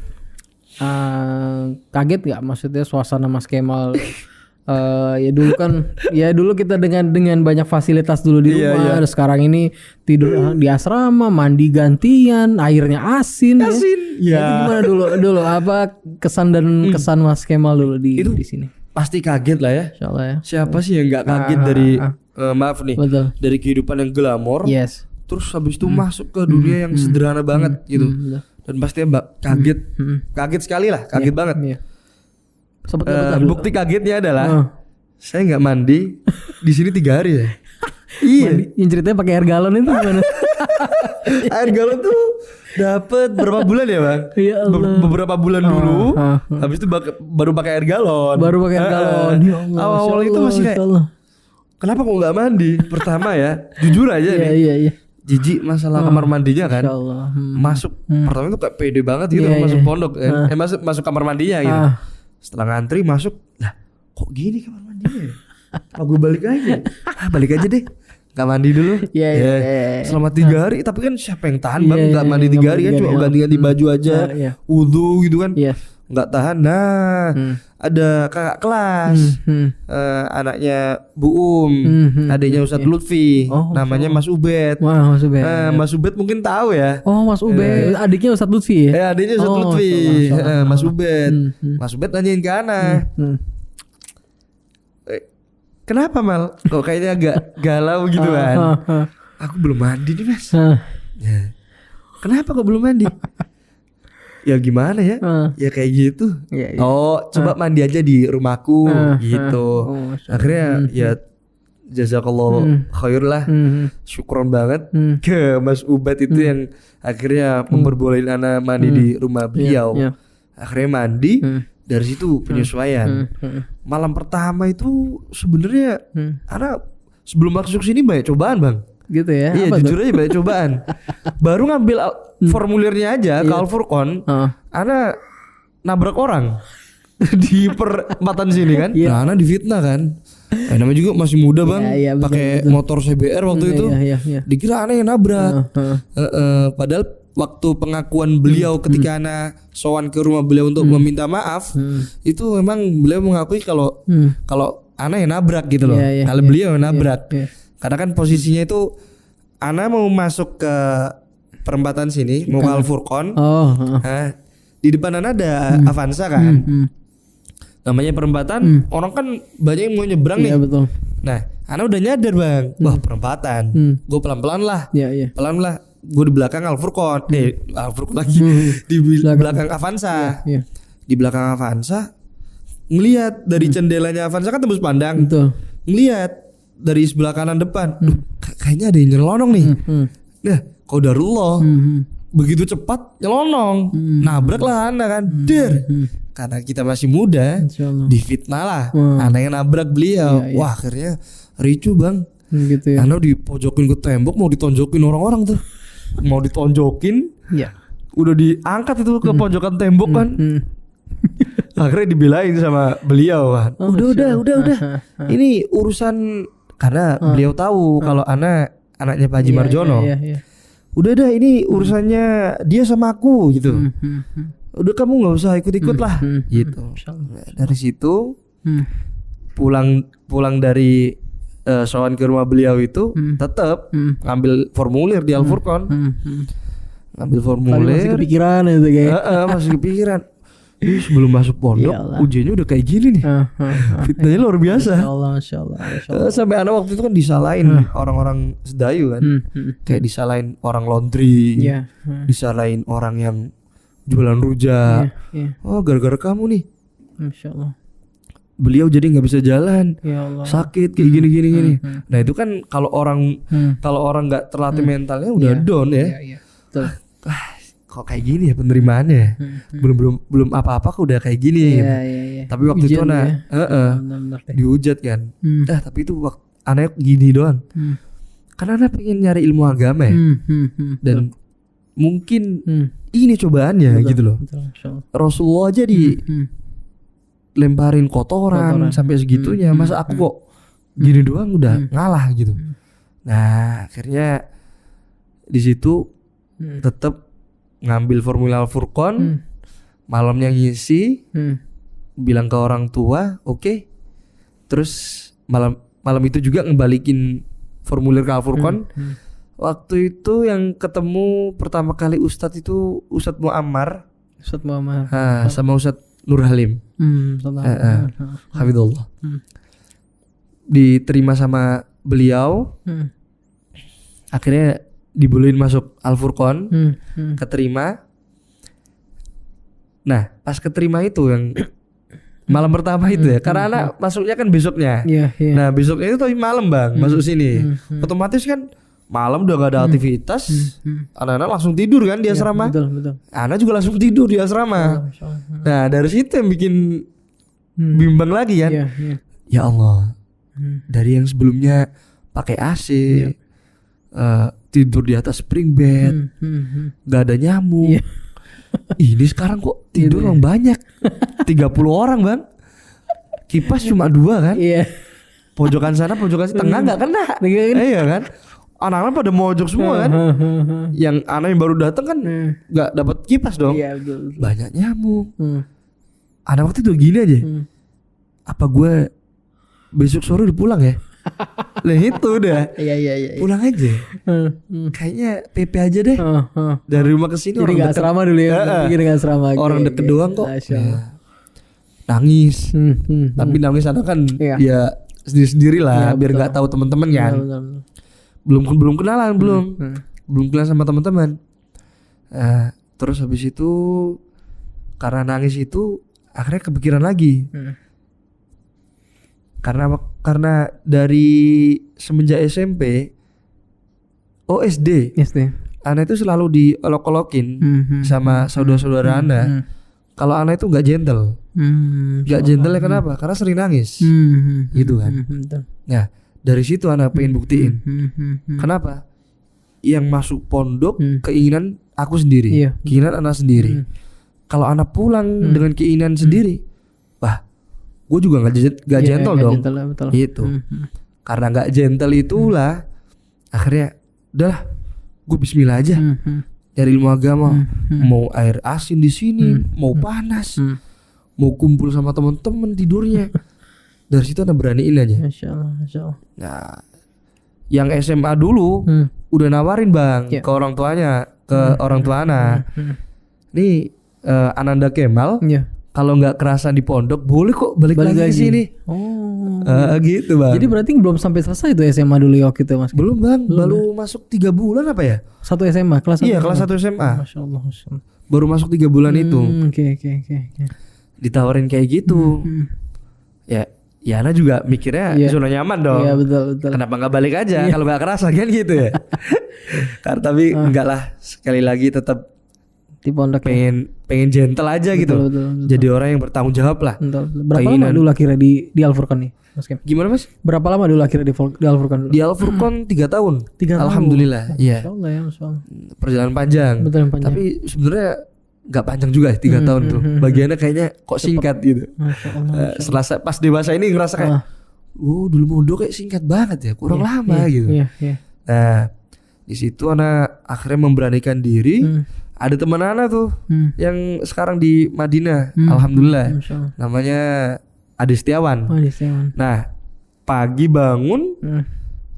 kaget gak maksudnya suasana Mas Kemal? Ya dulu kita dengan banyak fasilitas dulu di rumah. Dan sekarang ini tidur di asrama, mandi gantian, airnya asin. Ya. Itu gimana dulu apa kesan Mas Kemal dulu di sini? Pasti kaget lah ya. Insyaallah ya. Siapa sih yang nggak kaget dari maaf nih, dari kehidupan yang glamor. Yes. Terus habis itu masuk ke dunia yang sederhana banget gitu. Dan pasti kaget sekali lah, kaget banget. Iya. Bukti kagetnya adalah saya nggak mandi di sini 3 hari ya. Iya. Yang ceritanya pakai air galon itu gimana? Air galon tuh dapat berapa bulan ya bang? Ya Allah. Beberapa bulan dulu. Habis itu baru pakai air galon. Ya Allah. Awal itu masih kayak kenapa kok nggak mandi? Pertama ya, jujur aja nih. Iya. Jijik masalah kamar mandinya kan. Allah. Masuk pertama itu kayak pede banget gitu masuk pondok kan. Masuk kamar mandinya gitu. Setelah ngantri masuk, lah kok gini kamar mandinya? Gue balik aja. Balik aja deh. Gak mandi dulu. Selama 3 hari, tapi kan siapa yang tahan bang? Gak mandi 3 hari kan cuma ganti-ganti baju aja, wudu gitu kan. Gak tahan. Nah, ada kakak kelas, anaknya Bu adiknya Ustadz Lutfi, namanya Mas Ubed. Wah, Mas Ubed. Mas Ubed mungkin tahu ya. Oh, Mas Ubed, adiknya Ustadz Lutfi ya? Adiknya Ustadz Lutfi. Mas Ubed. Mas Ubed nanyain ke Ana. Kenapa Mal? Kok kayaknya agak galau gitu kan? Aku belum mandi nih Mas. Kenapa kok belum mandi? Ya gimana ya? Ya kayak gitu. Oh, coba mandi aja di rumahku gitu. Akhirnya ya jazakallah khair lah. Syukron banget ke Mas Ubed itu yang akhirnya memperbolehin Ana mandi di rumah beliau. Akhirnya mandi. Dari situ penyesuaian. Malam pertama itu sebenarnya Ana sebelum masuk sini banyak cobaan bang. Gitu ya? Iya apa jujur aja banyak cobaan. Baru ngambil formulirnya aja ke Al Furqon, Ana nabrak orang di perempatan sini kan. Nah Ana difitnah kan. Namanya juga masih muda bang, pakai motor CBR waktu itu. Dikira Ana yang nabrak. Padahal waktu pengakuan beliau ketika Ana sowan ke rumah beliau untuk meminta maaf, itu memang beliau mengakui kalau Ana yang nabrak gitu loh. Kalau beliau yang nabrak. Karena kan posisinya itu Ana mau masuk ke perempatan sini, mau ke Al Furqon. Di depan Ana ada Avanza kan. Namanya perempatan, orang kan banyak yang mau nyebrang nih. Betul. Nah, Ana udah nyadar bang, wah perempatan. Gue pelan-pelan lah. Pelan lah. Gue di belakang Al Furqon. Al Furqon lagi. Di belakang Avanza. Di belakang Avanza ngelihat dari jendelanya Avanza kan tembus pandang. Betul. Ngelihat dari sebelah kanan depan, kayaknya ada yang nyelonong nih. Nah, qadarullah. Begitu cepat nyelonong, nabrak lah Ana kan. Karena kita masih muda, difitnah lah. Ana yang nabrak beliau. Wah, akhirnya ricu bang. Gitu ya. Ana dipojokin ke tembok, mau ditonjokin orang-orang tuh. Mau ditonjokin, udah diangkat itu ke pojokan tembok kan. Akhirnya dibelain sama beliau kan. Udah. Ini urusan, karena beliau tahu kalau anaknya Pak Haji Marjono. Udah dah, ini urusannya dia sama aku gitu. Udah kamu nggak usah ikut-ikut lah gitu. Dari situ pulang dari sowan ke rumah beliau itu tetap ngambil formulir di Al Furqon. Ngambil formulir. Masih kepikiran itu kayak. Masih kepikiran. Sebelum masuk pondok ujiannya udah kayak gini nih. Fitnahnya luar biasa. Masya Allah. Sampai anak waktu itu kan disalahin orang-orang sedayu kan. Kayak disalahin orang laundry, disalahin orang yang jualan rujak. Oh gara-gara kamu nih. Masya Allah. beliau jadi nggak bisa jalan, Ya Allah. sakit kayak gini. Nah itu kan kalau orang nggak terlatih mentalnya udah down ya. Iya. Betul. Kok kayak gini ya penerimaannya? Belum apa-apa kok udah kayak gini. Iya. Tapi waktu itu Ujian anak Benar-benar deh. dihujat kan. Tapi itu anak gini doang. Karena anak pengen nyari ilmu agama ya. Dan mungkin ini cobaannya gitu loh. Betul, insyaallah. Rasulullah aja lemparin kotoran sampai segitunya. Masa aku kok gini doang udah ngalah gitu. Nah, akhirnya di situ tetap ngambil formula Al-Furqan, malamnya ngisi, bilang ke orang tua, oke. Terus malam itu juga ngebalikin formulir ke Al-Furqan. Waktu itu yang ketemu pertama kali Ustadz itu Ustadz Muammar, Ustaz Muhammad. sama Ustadz Nur Halim, Hafidhullah. Diterima sama beliau, akhirnya dibolehin masuk Al-Furqan, keterima. Nah pas keterima itu yang malam pertama itu ya, karena anak masuknya kan besoknya. Iya. Nah besoknya itu tapi malam bang masuk sini, otomatis kan malam udah gak ada aktivitas, anak-anak langsung tidur kan di asrama. Betul. Anak juga langsung tidur di asrama. Nah dari situ yang bikin bimbang lagi kan. Iya. Ya Allah, dari yang sebelumnya pakai AC, tidur di atas spring bed, gak ada nyamuk. Ini sekarang kok tidur orang banyak, 30 orang bang. Kipas cuma 2 kan. Iya. Pojokan sana, pojokan sini, tengah nggak kena. Iya kan. Anak-anak pada mojok semua kan. Yang anak yang baru datang kan nggak dapat kipas dong. Iya betul. Banyak nyamuk. Anak waktu itu gini aja. Apa gue besok sore udah pulang ya? Lah itu udah. Iya. Pulang aja. Kayaknya PP aja deh. Dari rumah ke sini Jadi orang nggak deket. asrama dulu ya. Pikir nggak asrama. Orang deket doang kok. Masya Allah. Nangis. Tapi nangis anak kan Iya. ya sendiri-sendiri Iya, lah, biar betul. nggak tahu teman-teman kan. Betul. Belum kenalan, belum kenal sama teman-teman. Terus habis itu karena nangis itu akhirnya kepikiran lagi. Karena dari semenjak SMP, SD, Yes deh. Ana itu selalu diolok-olokin sama saudara-saudara Ana. Kalau Ana itu nggak gentle, nggak gentle ya kenapa? Karena sering nangis, gitu kan. Betul. Nah dari situ Ana pengen buktiin. Kenapa? Yang masuk pondok keinginan aku sendiri, Iya. keinginan Ana sendiri. Kalau Ana pulang dengan keinginan sendiri, wah, gue juga nggak gentle dong. Gentle, betul. Gitu. Karena nggak gentle itulah akhirnya udahlah, gue Bismillah aja. Cari ilmu agama, mau air asin di sini, mau panas, mau kumpul sama teman-teman tidurnya. Dari situ Ana beraniin aja. Masya Allah. Nah, yang SMA dulu udah nawarin bang ke orang tuanya, ke orang tua Ana. Nih Ananda Kemal, kalau nggak kerasan di pondok boleh kok balik lagi ke sini. Gitu bang. Jadi berarti belum sampai selesai itu SMA dulu ya waktu itu mas? Belum bang, baru masuk 3 bulan apa ya? Satu SMA, kelas 1 Iya kelas 1 SMA. Masya Allah. Baru masuk 3 bulan itu. Oke. Ditawarin kayak gitu. Ya Ana juga mikirnya zona nyaman dong. Iya betul. Kenapa nggak balik aja kalau nggak kerasa kan gitu ya? Karena tapi enggak lah, sekali lagi tetap Di pondok pengen gentle aja gitu. Betul. Jadi orang yang bertanggung jawab lah. Betul. Berapa lama dulu akhirnya di Al-Furqan nih Mas Kem? Gimana mas? Berapa lama dulu akhirnya di Al-Furqan dulu? Di Al-Furqan 3 tahun. 3 tahun. Alhamdulillah. Iya. Masya Allah ya, Masya Allah. Perjalanan panjang. Betul, panjang. Tapi sebenarnya nggak panjang juga ya 3 tahun tuh. Bagiannya kayaknya kok singkat gitu. Masya Allah. Setelah pas dewasa ini ngerasa kayak, dulu mondok kayak singkat banget ya, kurang lama gitu. Iya. Nah, di situ Ana akhirnya memberanikan diri. Ada teman Ana tuh yang sekarang di Madinah, alhamdulillah. Masya Allah. Namanya Ade Setiawan. Oh, di Setiawan. Nah, pagi bangun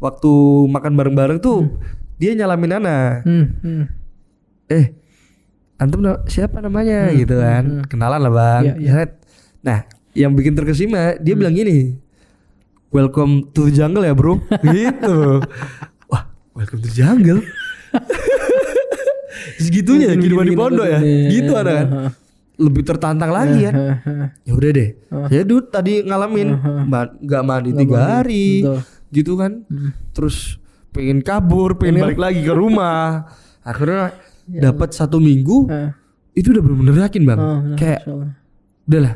waktu makan bareng-bareng tuh dia nyalamin Ana. Antum siapa namanya gitu kan. Kenalan lah bang. Iya. Nah yang bikin terkesima dia bilang gini, welcome to the jungle ya bro. Gitu. Wah welcome to the jungle. Segitunya kehidupan di pondok ya. Gitu ada kan. lebih tertantang lagi kan. Ya udah deh. Ya Dut tadi ngalamin nggak mandi 3 hari. Betul. Gitu kan. Terus pengen kabur, pengen balik lagi ke rumah. Akhirnya dapat 1 minggu. Itu udah benar-benar yakin Bang. Kayak udahlah.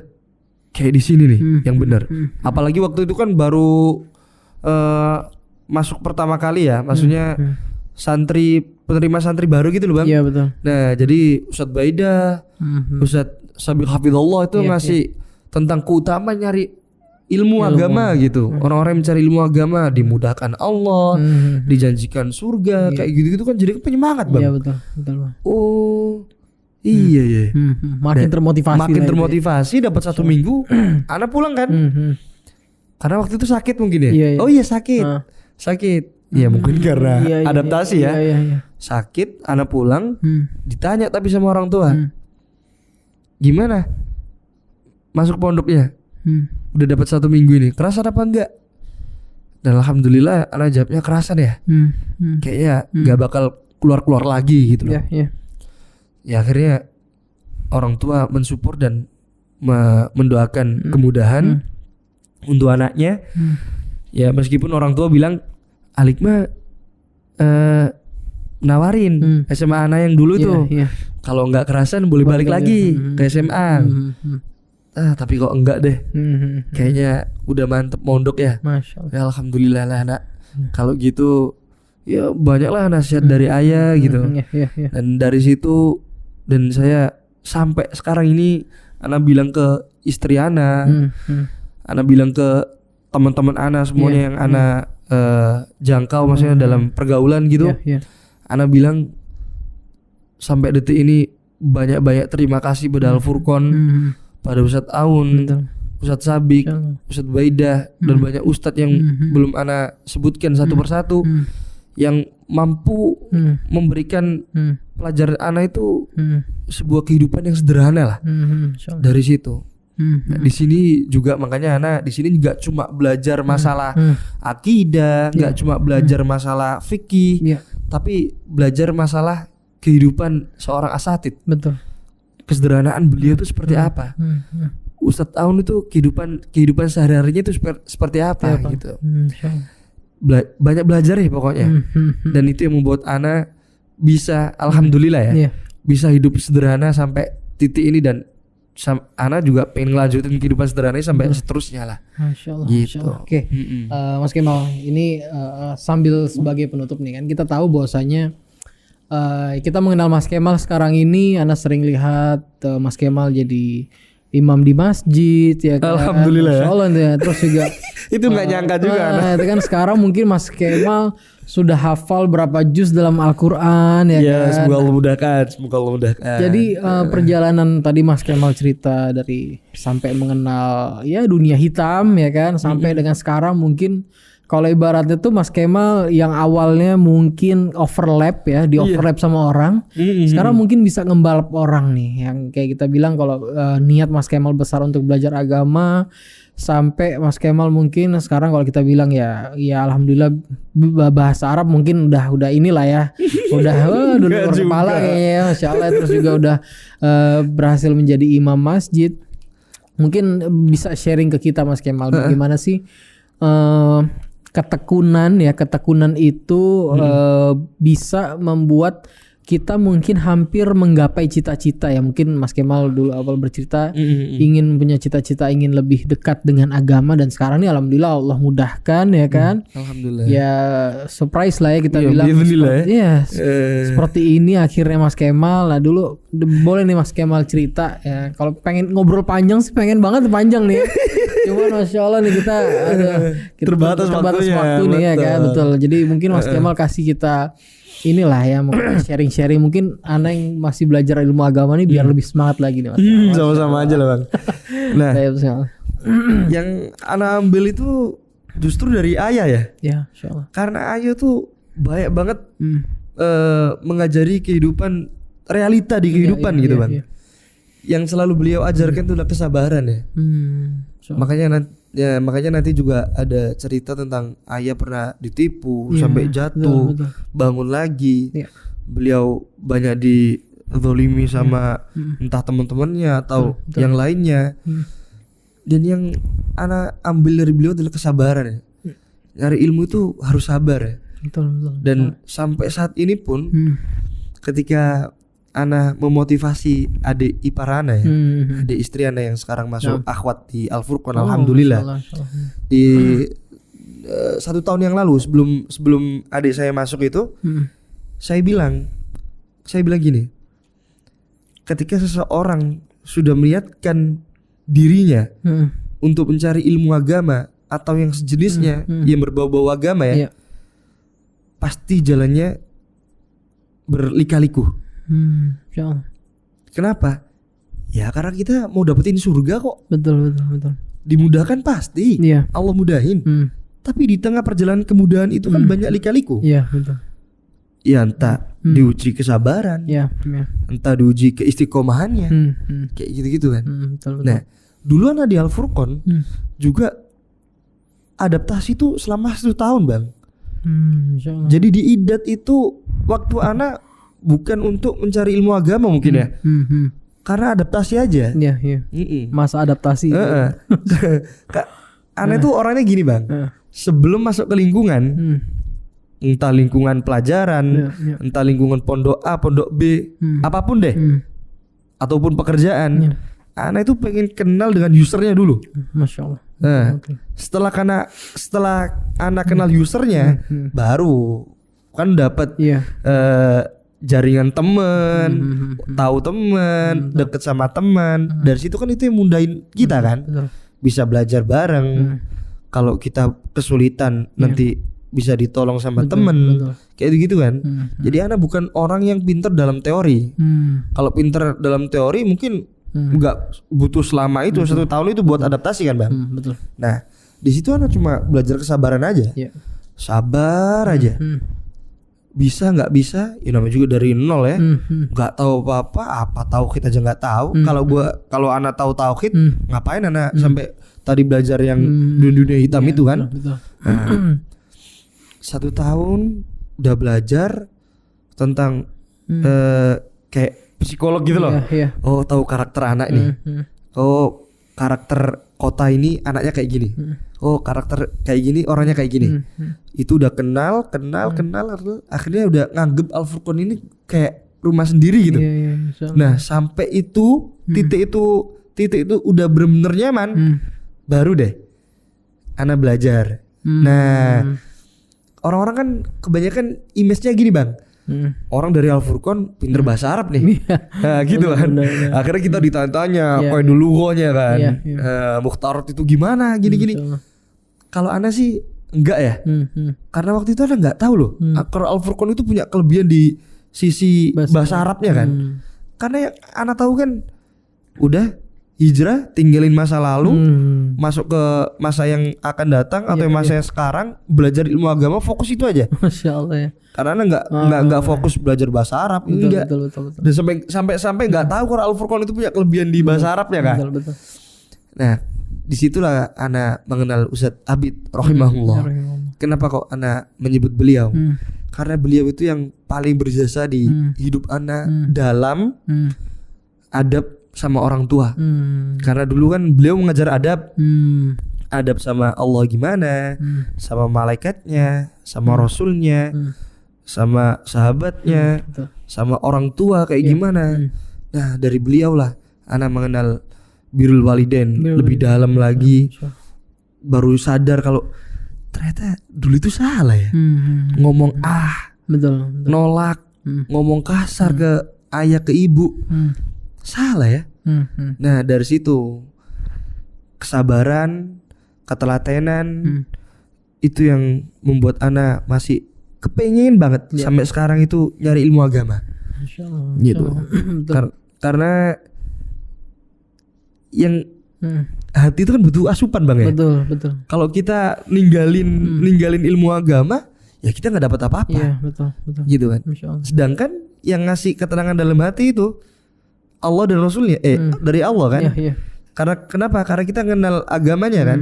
Kayak di sini nih yang benar. Apalagi waktu itu kan baru masuk pertama kali ya. Maksudnya penerima santri baru gitu loh Bang. Iya betul. Nah, jadi Ustadz Baida, Ustadz Sabil Hafidhullah itu ngasih tentang keutamaan nyari ilmu agama gitu. Orang-orang yang mencari ilmu agama dimudahkan Allah, dijanjikan surga, kayak gitu-gitu kan jadi penyemangat Bang. Iya betul Bang. Oh. Iya ya. Makin termotivasi. Makin termotivasi dapat 1 minggu, anak pulang kan. Karena waktu itu sakit mungkin ya. Iya. Oh iya sakit. Sakit. Ya mungkin karena adaptasi ya. Iya. Sakit, anak pulang, ditanya tapi sama orang tua. Gimana? Masuk pondoknya? Udah dapat 1 minggu ini. Kerasan apa enggak? Dan alhamdulillah anak jawabnya kerasan ya. Kayaknya enggak bakal keluar-keluar lagi gitu loh. Iya. Ya akhirnya orang tua mensupport dan mendoakan kemudahan untuk anaknya. Ya meskipun orang tua bilang Alik mah nawarin SMA anak yang dulu tuh. Kalau nggak kerasan boleh balik lagi ke SMA. Tapi kok enggak deh. Kayaknya udah mantep mondok ya. Masya Allah. Ya alhamdulillah lah anak. Kalau gitu ya banyaklah nasihat dari ayah gitu. Dan dari situ dan saya sampai sekarang ini anak bilang ke istri anak, anak bilang ke teman-teman anak semuanya yang anak jangkau maksudnya dalam pergaulan gitu. Anak bilang sampai detik ini banyak-banyak terima kasih pada Al-Furqon, pada Ustadz Aun, Ustadz Sabik, Ustadz Baidah dan banyak ustadz yang belum anak sebutkan satu persatu yang mampu memberikan pelajaran anak itu sebuah kehidupan yang sederhana lah. Dari situ. Nah, di sini juga makanya anak di sini nggak cuma belajar masalah akidah, nggak cuma belajar masalah fikih, tapi belajar masalah kehidupan seorang asatid. Betul. Kesederhanaan beliau itu seperti apa? Ustadz Aun itu kehidupan sehari-harinya itu seperti apa gitu. Banyak belajar ya pokoknya. Dan itu yang membuat anak bisa alhamdulillah ya. Bisa hidup sederhana sampai titik ini dan Ana juga pengen ngelanjutin kehidupan sederhananya sampai seterusnya lah. Masya Allah. Gitu. Masya Allah. Oke. Mas Kemal, ini sambil sebagai penutup nih kan kita tahu bahwasanya kita mengenal Mas Kemal sekarang ini. Ana sering lihat Mas Kemal jadi imam di masjid ya kan. Alhamdulillah ya. Allah ya. Terus juga itu nggak nyangka juga. Itu kan sekarang mungkin Mas Kemal sudah hafal berapa juz dalam Al-Quran ya kan. Semoga Allah mudahkan. Jadi perjalanan tadi Mas Kemal cerita dari sampai mengenal ya dunia hitam ya kan, sampai dengan sekarang mungkin kalau ibaratnya tuh Mas Kemal yang awalnya mungkin overlap ya, di overlap sama orang, sekarang mungkin bisa ngembalap orang nih, yang kayak kita bilang kalau niat Mas Kemal besar untuk belajar agama, sampai Mas Kemal mungkin sekarang kalau kita bilang ya alhamdulillah bahasa Arab mungkin udah inilah ya, udah luar kepala kayaknya, Masya Allah. Terus juga udah berhasil menjadi imam masjid. Mungkin bisa sharing ke kita Mas Kemal bagaimana sih ketekunan itu bisa membuat kita mungkin hampir menggapai cita-cita ya. Mungkin Mas Kemal dulu awal bercerita ingin punya cita-cita, ingin lebih dekat dengan agama, dan sekarang ini alhamdulillah Allah mudahkan ya kan. Alhamdulillah. Ya surprise lah ya kita bilang. Seperti ini akhirnya Mas Kemal. Nah dulu boleh nih Mas Kemal cerita ya. Kalau pengen ngobrol panjang sih pengen banget panjang nih ya. Cuman Masya Allah nih kita terbatas waktu nih ya kan. Betul. Jadi mungkin Mas Kemal kasih kita inilah ya, sharing-sharing mungkin anak yang masih belajar ilmu agama nih biar lebih semangat lagi nih Mas. Sama-sama aja lah Bang. Nah, yang anak ambil itu justru dari ayah ya. Ya, Masya Allah. Karena ayah tuh banyak banget mengajari kehidupan, realita di kehidupan gitu Bang. Yang selalu beliau ajarkan itu adalah kesabaran ya. Makanya nanti juga ada cerita tentang ayah pernah ditipu sampai jatuh, bangun lagi. Beliau banyak zolimi sama entah teman-temannya atau yang lainnya. Dan yang ana ambil dari beliau adalah kesabaran ya. Nyari ilmu itu harus sabar ya. Betul. Dan sampai saat ini pun ketika ana memotivasi adik ipar ana ya, adik istri ana yang sekarang masuk akhwat di Al Furqan, alhamdulillah. Di 1 tahun yang lalu sebelum adik saya masuk itu, saya bilang gini, ketika seseorang sudah melihatkan dirinya untuk mencari ilmu agama atau yang sejenisnya yang berbau-bau agama ya, pasti jalannya berlika-liku. Insyaallah. Kenapa? Ya karena kita mau dapetin surga kok. Betul. Dimudahkan pasti. Iya. Allah mudahin. Tapi di tengah perjalanan kemudahan itu kan banyak lika-liku. Iya, betul. Ya entah diuji kesabaran, entah diuji keistiqomahannya, kayak gitu-gitu kan. Betul. Nah, dulu anak di Al Furqan juga adaptasi itu selama 1 tahun bang. Insyaallah. Jadi di idat itu waktu anak bukan untuk mencari ilmu agama mungkin ya, karena adaptasi aja. Iya. Masa adaptasi. Kak, anak itu orangnya gini bang. Sebelum masuk ke lingkungan, entah lingkungan pelajaran, entah lingkungan pondok A, pondok B, apapun deh, ataupun pekerjaan, anak itu pengen kenal dengan usernya dulu. Masya Allah. Nah, setelah anak kenal usernya, baru kan dapat jaringan temen, tahu temen, deket sama teman. Dari situ kan itu yang mudahin kita kan, bisa belajar bareng. Kalau kita kesulitan nanti bisa ditolong sama temen, kayak gitu kan. Jadi anak bukan orang yang pintar dalam teori. Kalau pintar dalam teori mungkin nggak butuh selama itu 1 tahun itu buat adaptasi kan bang. Betul. Nah di situ anak cuma belajar kesabaran aja, sabar aja. Bisa nggak bisa, ya namanya juga dari nol ya. Nggak tahu apa tauhid aja nggak tahu. Kalau anak tahu tauhid, ngapain anak sampai tadi belajar yang dunia hitam itu kan? Betul. Nah, 1 tahun udah belajar tentang kayak psikolog gitu loh. Oh tahu karakter anak nih. Oh karakter kota ini anaknya kayak gini. Oh karakter kayak gini orangnya kayak gini. Itu udah kenal. Akhirnya udah nganggep Al Furqan ini kayak rumah sendiri gitu. Nah sampai itu titik itu udah bener-bener nyaman, baru deh anak belajar. Nah orang-orang kan kebanyakan image-nya gini bang. Orang dari Al Furqan pinter bahasa Arab nih, nah, gitu kan. Akhirnya kita ditanya kayak dulu kan, Mukhtarat itu gimana, gini-gini. Kalau ana sih enggak ya, karena waktu itu ana nggak tahu loh. Kalau Al Furqan itu punya kelebihan di sisi bahasa Arabnya kan. Karena yang ana tahu kan, udah hijrah, tinggalin masa lalu, masuk ke masa yang akan datang atau masa yang sekarang, belajar ilmu agama, fokus itu aja. Masya Allah ya. Karena nggak fokus belajar bahasa Arab, enggak. Betul. Dan sampai nggak tahu kalau Al Furqan itu punya kelebihan di bahasa Arabnya kan. Betul. Nah, disitulah ana mengenal Ustadz Abid rahimahullah. Kenapa kok ana menyebut beliau? Karena beliau itu yang paling berjasa di hidup ana dalam adab sama orang tua. Karena dulu kan beliau mengajar adab. Adab sama Allah gimana, sama malaikatnya, sama rasulnya, sama sahabatnya, sama orang tua kayak gimana. Nah dari beliau lah anak mengenal birrul walidain lebih dalam lagi. Baru sadar kalau ternyata dulu itu salah ya. Ngomong betul. Nolak, ngomong kasar ke ayah ke ibu, salah ya. Nah dari situ kesabaran, ketelatenan itu yang membuat anak masih kepengen banget sampai sekarang itu nyari ilmu agama. Gitu. Karena yang hati itu kan butuh asupan bang ya. Betul. Kalau kita ninggalin ilmu agama, ya kita nggak dapat apa-apa. Iya betul. Gitu kan. Sedangkan yang ngasih ketenangan dalam hati itu Allah dan Rasulnya, dari Allah kan. Iya. Karena kenapa? Karena kita kenal agamanya kan.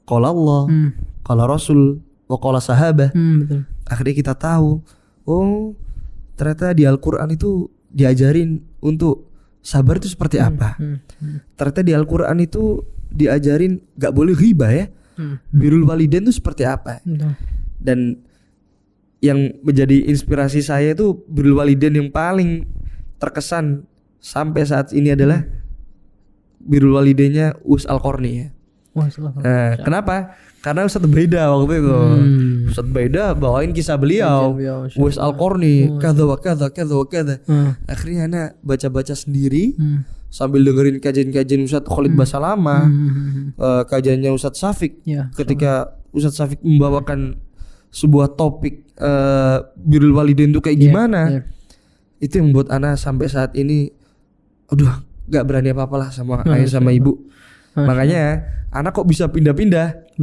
Qala Allah, qala Rasul, wa qala sahabah. Betul. Akhirnya kita tahu, oh ternyata di Al-Quran itu diajarin untuk sabar itu seperti apa. Ternyata di Al-Quran itu diajarin gak boleh ghibah ya. Birrul walidain itu seperti apa. Dan yang menjadi inspirasi saya itu birrul walidain yang paling terkesan sampai saat ini adalah birrul walidainnya Uwais Al-Qarni ya. Nah, kenapa? Karena Ustadz Beda waktu itu. Ustadz Beda bawain kisah beliau. Uwais Al-Qarni kadza wa kadza kadza wa kadza. Akhirnya anak baca-baca sendiri sambil dengerin kajian-kajian Ustadz Khalid Basalamah, kajiannya Ustadz Syafiq. Ketika Ustadz Syafiq membawakan sebuah topik birrul walidain itu kayak gimana, itu yang membuat anak sampai saat ini aduh gak berani apa-apa lah sama ayah sama ibu. Makanya anak kok bisa pindah-pindah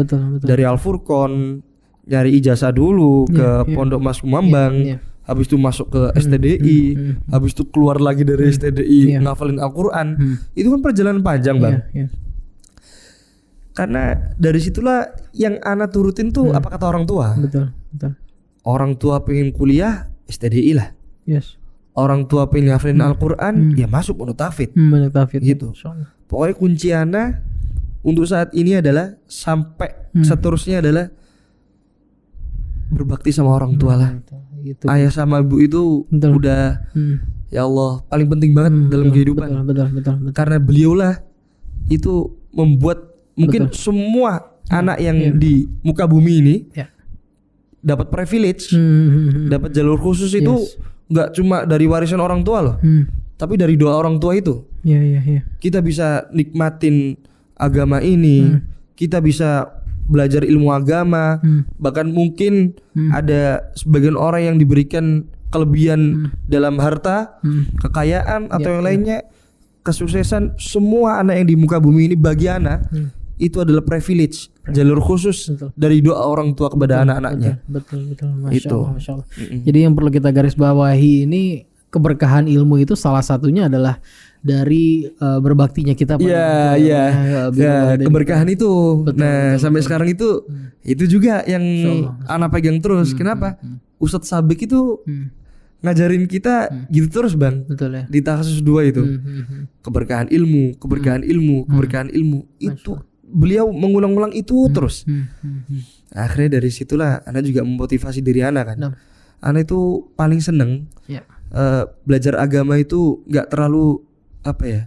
dari Al-Furqon, nyari ijazah dulu ke Pondok Mas Kumambang, habis itu masuk ke STDI, habis itu keluar lagi dari STDI ngafalin Al-Quran. Itu kan perjalanan panjang Bang. Karena dari situlah yang anak turutin tuh apa kata orang tua. Orang tua pengen kuliah STDI lah. Orang tua pengen ngafalin Al-Quran ya masuk Pondok Tahfidz. Gitu. Pokoknya kunci anak untuk saat ini adalah sampai seterusnya adalah berbakti sama orang tua lah. Gitu. Ayah sama ibu itu udah ya Allah paling penting banget dalam kehidupan. Betul. Karena beliaulah itu membuat mungkin semua anak yang di muka bumi ini dapat privilege, dapat jalur khusus itu nggak cuma dari warisan orang tua loh, tapi dari doa orang tua itu. Kita bisa nikmatin agama ini, kita bisa belajar ilmu agama, bahkan mungkin ada sebagian orang yang diberikan kelebihan dalam harta, kekayaan atau yang lainnya, kesuksesan. Semua anak yang di muka bumi ini bagi anak itu adalah privilege, jalur khusus dari doa orang tua kepada anak-anaknya. Betul. Masya Allah. Jadi yang perlu kita garis bawahi ini, keberkahan ilmu itu salah satunya adalah dari berbaktinya kita pada keberkahan itu. Sampai sekarang itu juga yang anak pegang terus. Kenapa? Ustadz Sabik itu ngajarin kita gitu terus Bang. Di Takhasus 2 itu. Keberkahan ilmu itu beliau mengulang-ulang itu terus. Akhirnya dari situlah anak juga memotivasi diri anak kan. Anak itu paling seneng belajar agama itu nggak terlalu apa ya,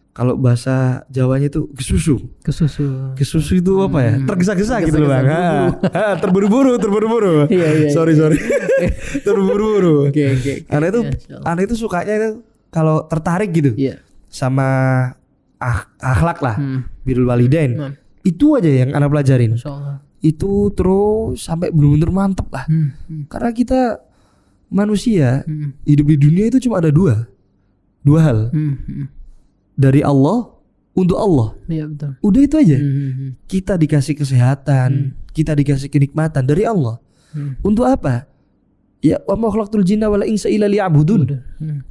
kalau bahasa Jawanya itu kesusu itu apa ya, tergesa-gesa gitu loh Bang. Terburu-buru sorry terburu-buru. Anak itu sukanya itu kalau tertarik gitu sama akhlak lah, birrul walidain. Itu aja yang anak pelajarin. Itu terus sampai benar-benar mantep lah. Karena kita manusia hidup di dunia itu cuma ada dua hal. Dari Allah untuk Allah. Udah itu aja. Kita dikasih kesehatan, kita dikasih kenikmatan dari Allah. Untuk apa? Ya wa ma khalaqtul jinna wal insa illa liya'budun.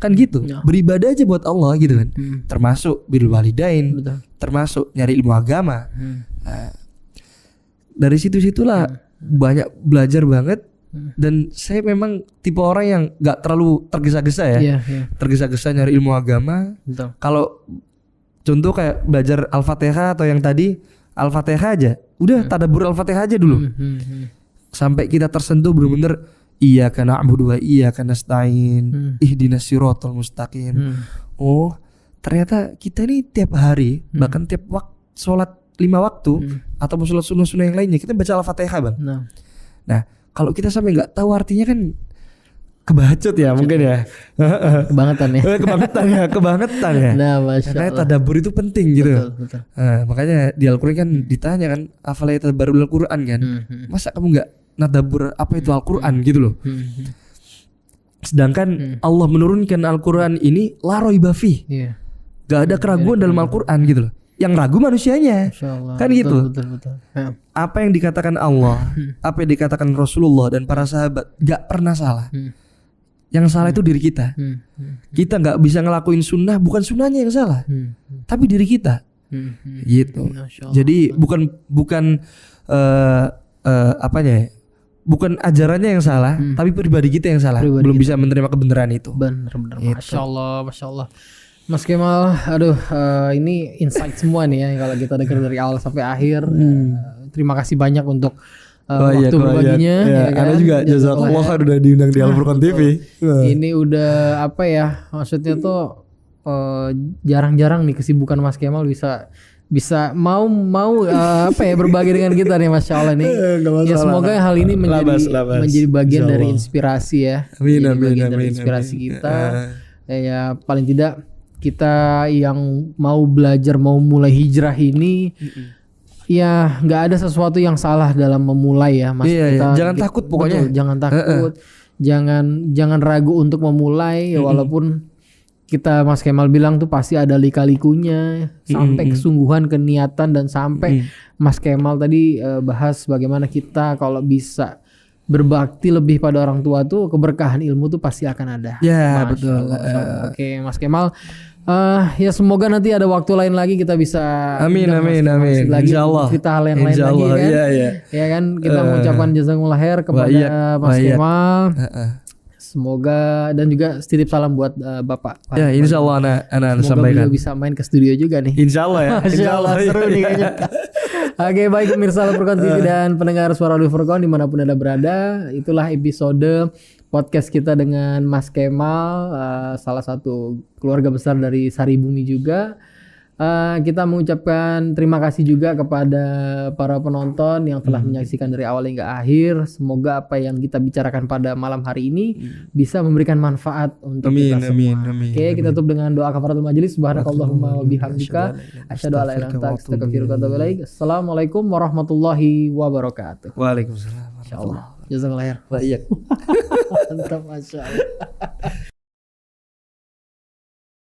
Kan gitu. Beribadah aja buat Allah gitu kan. Termasuk birrul walidain, termasuk nyari ilmu agama. Dari situ-situlah banyak belajar banget. Dan saya memang tipe orang yang gak terlalu tergesa-gesa ya. Tergesa-gesa nyari ilmu agama. Kalau contoh kayak belajar Al-Fatihah atau yang tadi Al-Fatihah aja, udah tadabbur Al-Fatihah aja dulu. Sampai kita tersentuh benar-benar iyyaka na'budu wa iyyaka nasta'in ihdinas siratal mustaqim. Oh, ternyata kita ini tiap hari, bahkan tiap sholat 5 waktu ataupun sholat sunnah-sunnah yang lainnya, kita baca Al-Fatihah Bang. Nah, kalau kita sampai nggak tahu artinya kan kebacut ya mungkin ya. Kebangetan ya. Karena tadabbur itu penting gitu. Betul. Makanya di Al-Quran kan ditanya kan, afala yatadabbarul Al-Quran kan. Masa kamu nggak nadabbur apa itu Al-Quran gitu loh. Sedangkan Allah menurunkan Al-Quran ini la raiba fi. Gak ada keraguan dalam Al-Quran gitu loh. Yang ragu manusianya. Kan gitu. Betul. Apa yang dikatakan Allah, apa yang dikatakan Rasulullah dan para sahabat gak pernah salah. Yang salah itu diri kita. Kita gak bisa ngelakuin sunnah, bukan sunnahnya yang salah, tapi diri kita. Gitu. Jadi bukan apanya ya, bukan ajarannya yang salah, tapi pribadi kita yang salah. Belum bisa menerima kebenaran itu. Bener-bener. Gitu. Masya Allah. Mas Kemal, aduh, ini insight semua nih ya kalau kita dengar dari awal sampai akhir. Terima kasih banyak untuk waktu berbaginya. Ya, kan? Anda juga jazakallah kan udah diundang di Al-Furqan TV. Ini udah apa ya? Maksudnya tuh jarang-jarang nih kesibukan Mas Kemal bisa mau apa ya berbagi dengan kita nih, Masya Allah nih. Ya semoga hal ini menjadi bagian dari inspirasi ya. Bagian dari inspirasi kita. Ya paling tidak kita yang mau belajar, mau mulai hijrah ini, ya nggak ada sesuatu yang salah dalam memulai ya, Mas. Jangan takut pokoknya. Betul, jangan takut, jangan ragu untuk memulai, walaupun kita Mas Kemal bilang tuh pasti ada lika-likunya, sampai kesungguhan, keniatan, dan sampai Mas Kemal tadi bahas bagaimana kita kalau bisa berbakti lebih pada orang tua tuh keberkahan ilmu tuh pasti akan ada. Ya, betul. Oke, Mas Kemal. Ya semoga nanti ada waktu lain lagi kita bisa amin lagi insyaallah cerita hal yang lain lagi kan. Ya kan kita mengucapkan jazakumullah khair kepada Mas Kemal. Semoga, dan juga titip salam buat Bapak. Ya, insyaallah anak sampaikan. Semoga bisa main ke studio juga nih. Insyaallah ya. Insyaallah seru nih kayaknya. Oke, baik pemirsa Al-Furqan TV dan pendengar suara Al-Furqan dimanapun Anda berada, itulah episode podcast kita dengan Mas Kemal, salah satu keluarga besar dari Sari Bumi juga. Kita mengucapkan terima kasih juga kepada para penonton yang telah menyaksikan dari awal hingga akhir. Semoga apa yang kita bicarakan pada malam hari ini bisa memberikan manfaat untuk kita semua. Oke, kita tutup dengan doa kafaratul majelis. Subhanakallahumma wa bihamdika asyhadu an la ilaha illa anta astaghfiruka wa atubu ilaik. Assalamualaikum warahmatullahi wabarakatuh. Waalaikumsalam. Insyaallah. Jazakallah khair. Baik. Mantap, Masya Allah.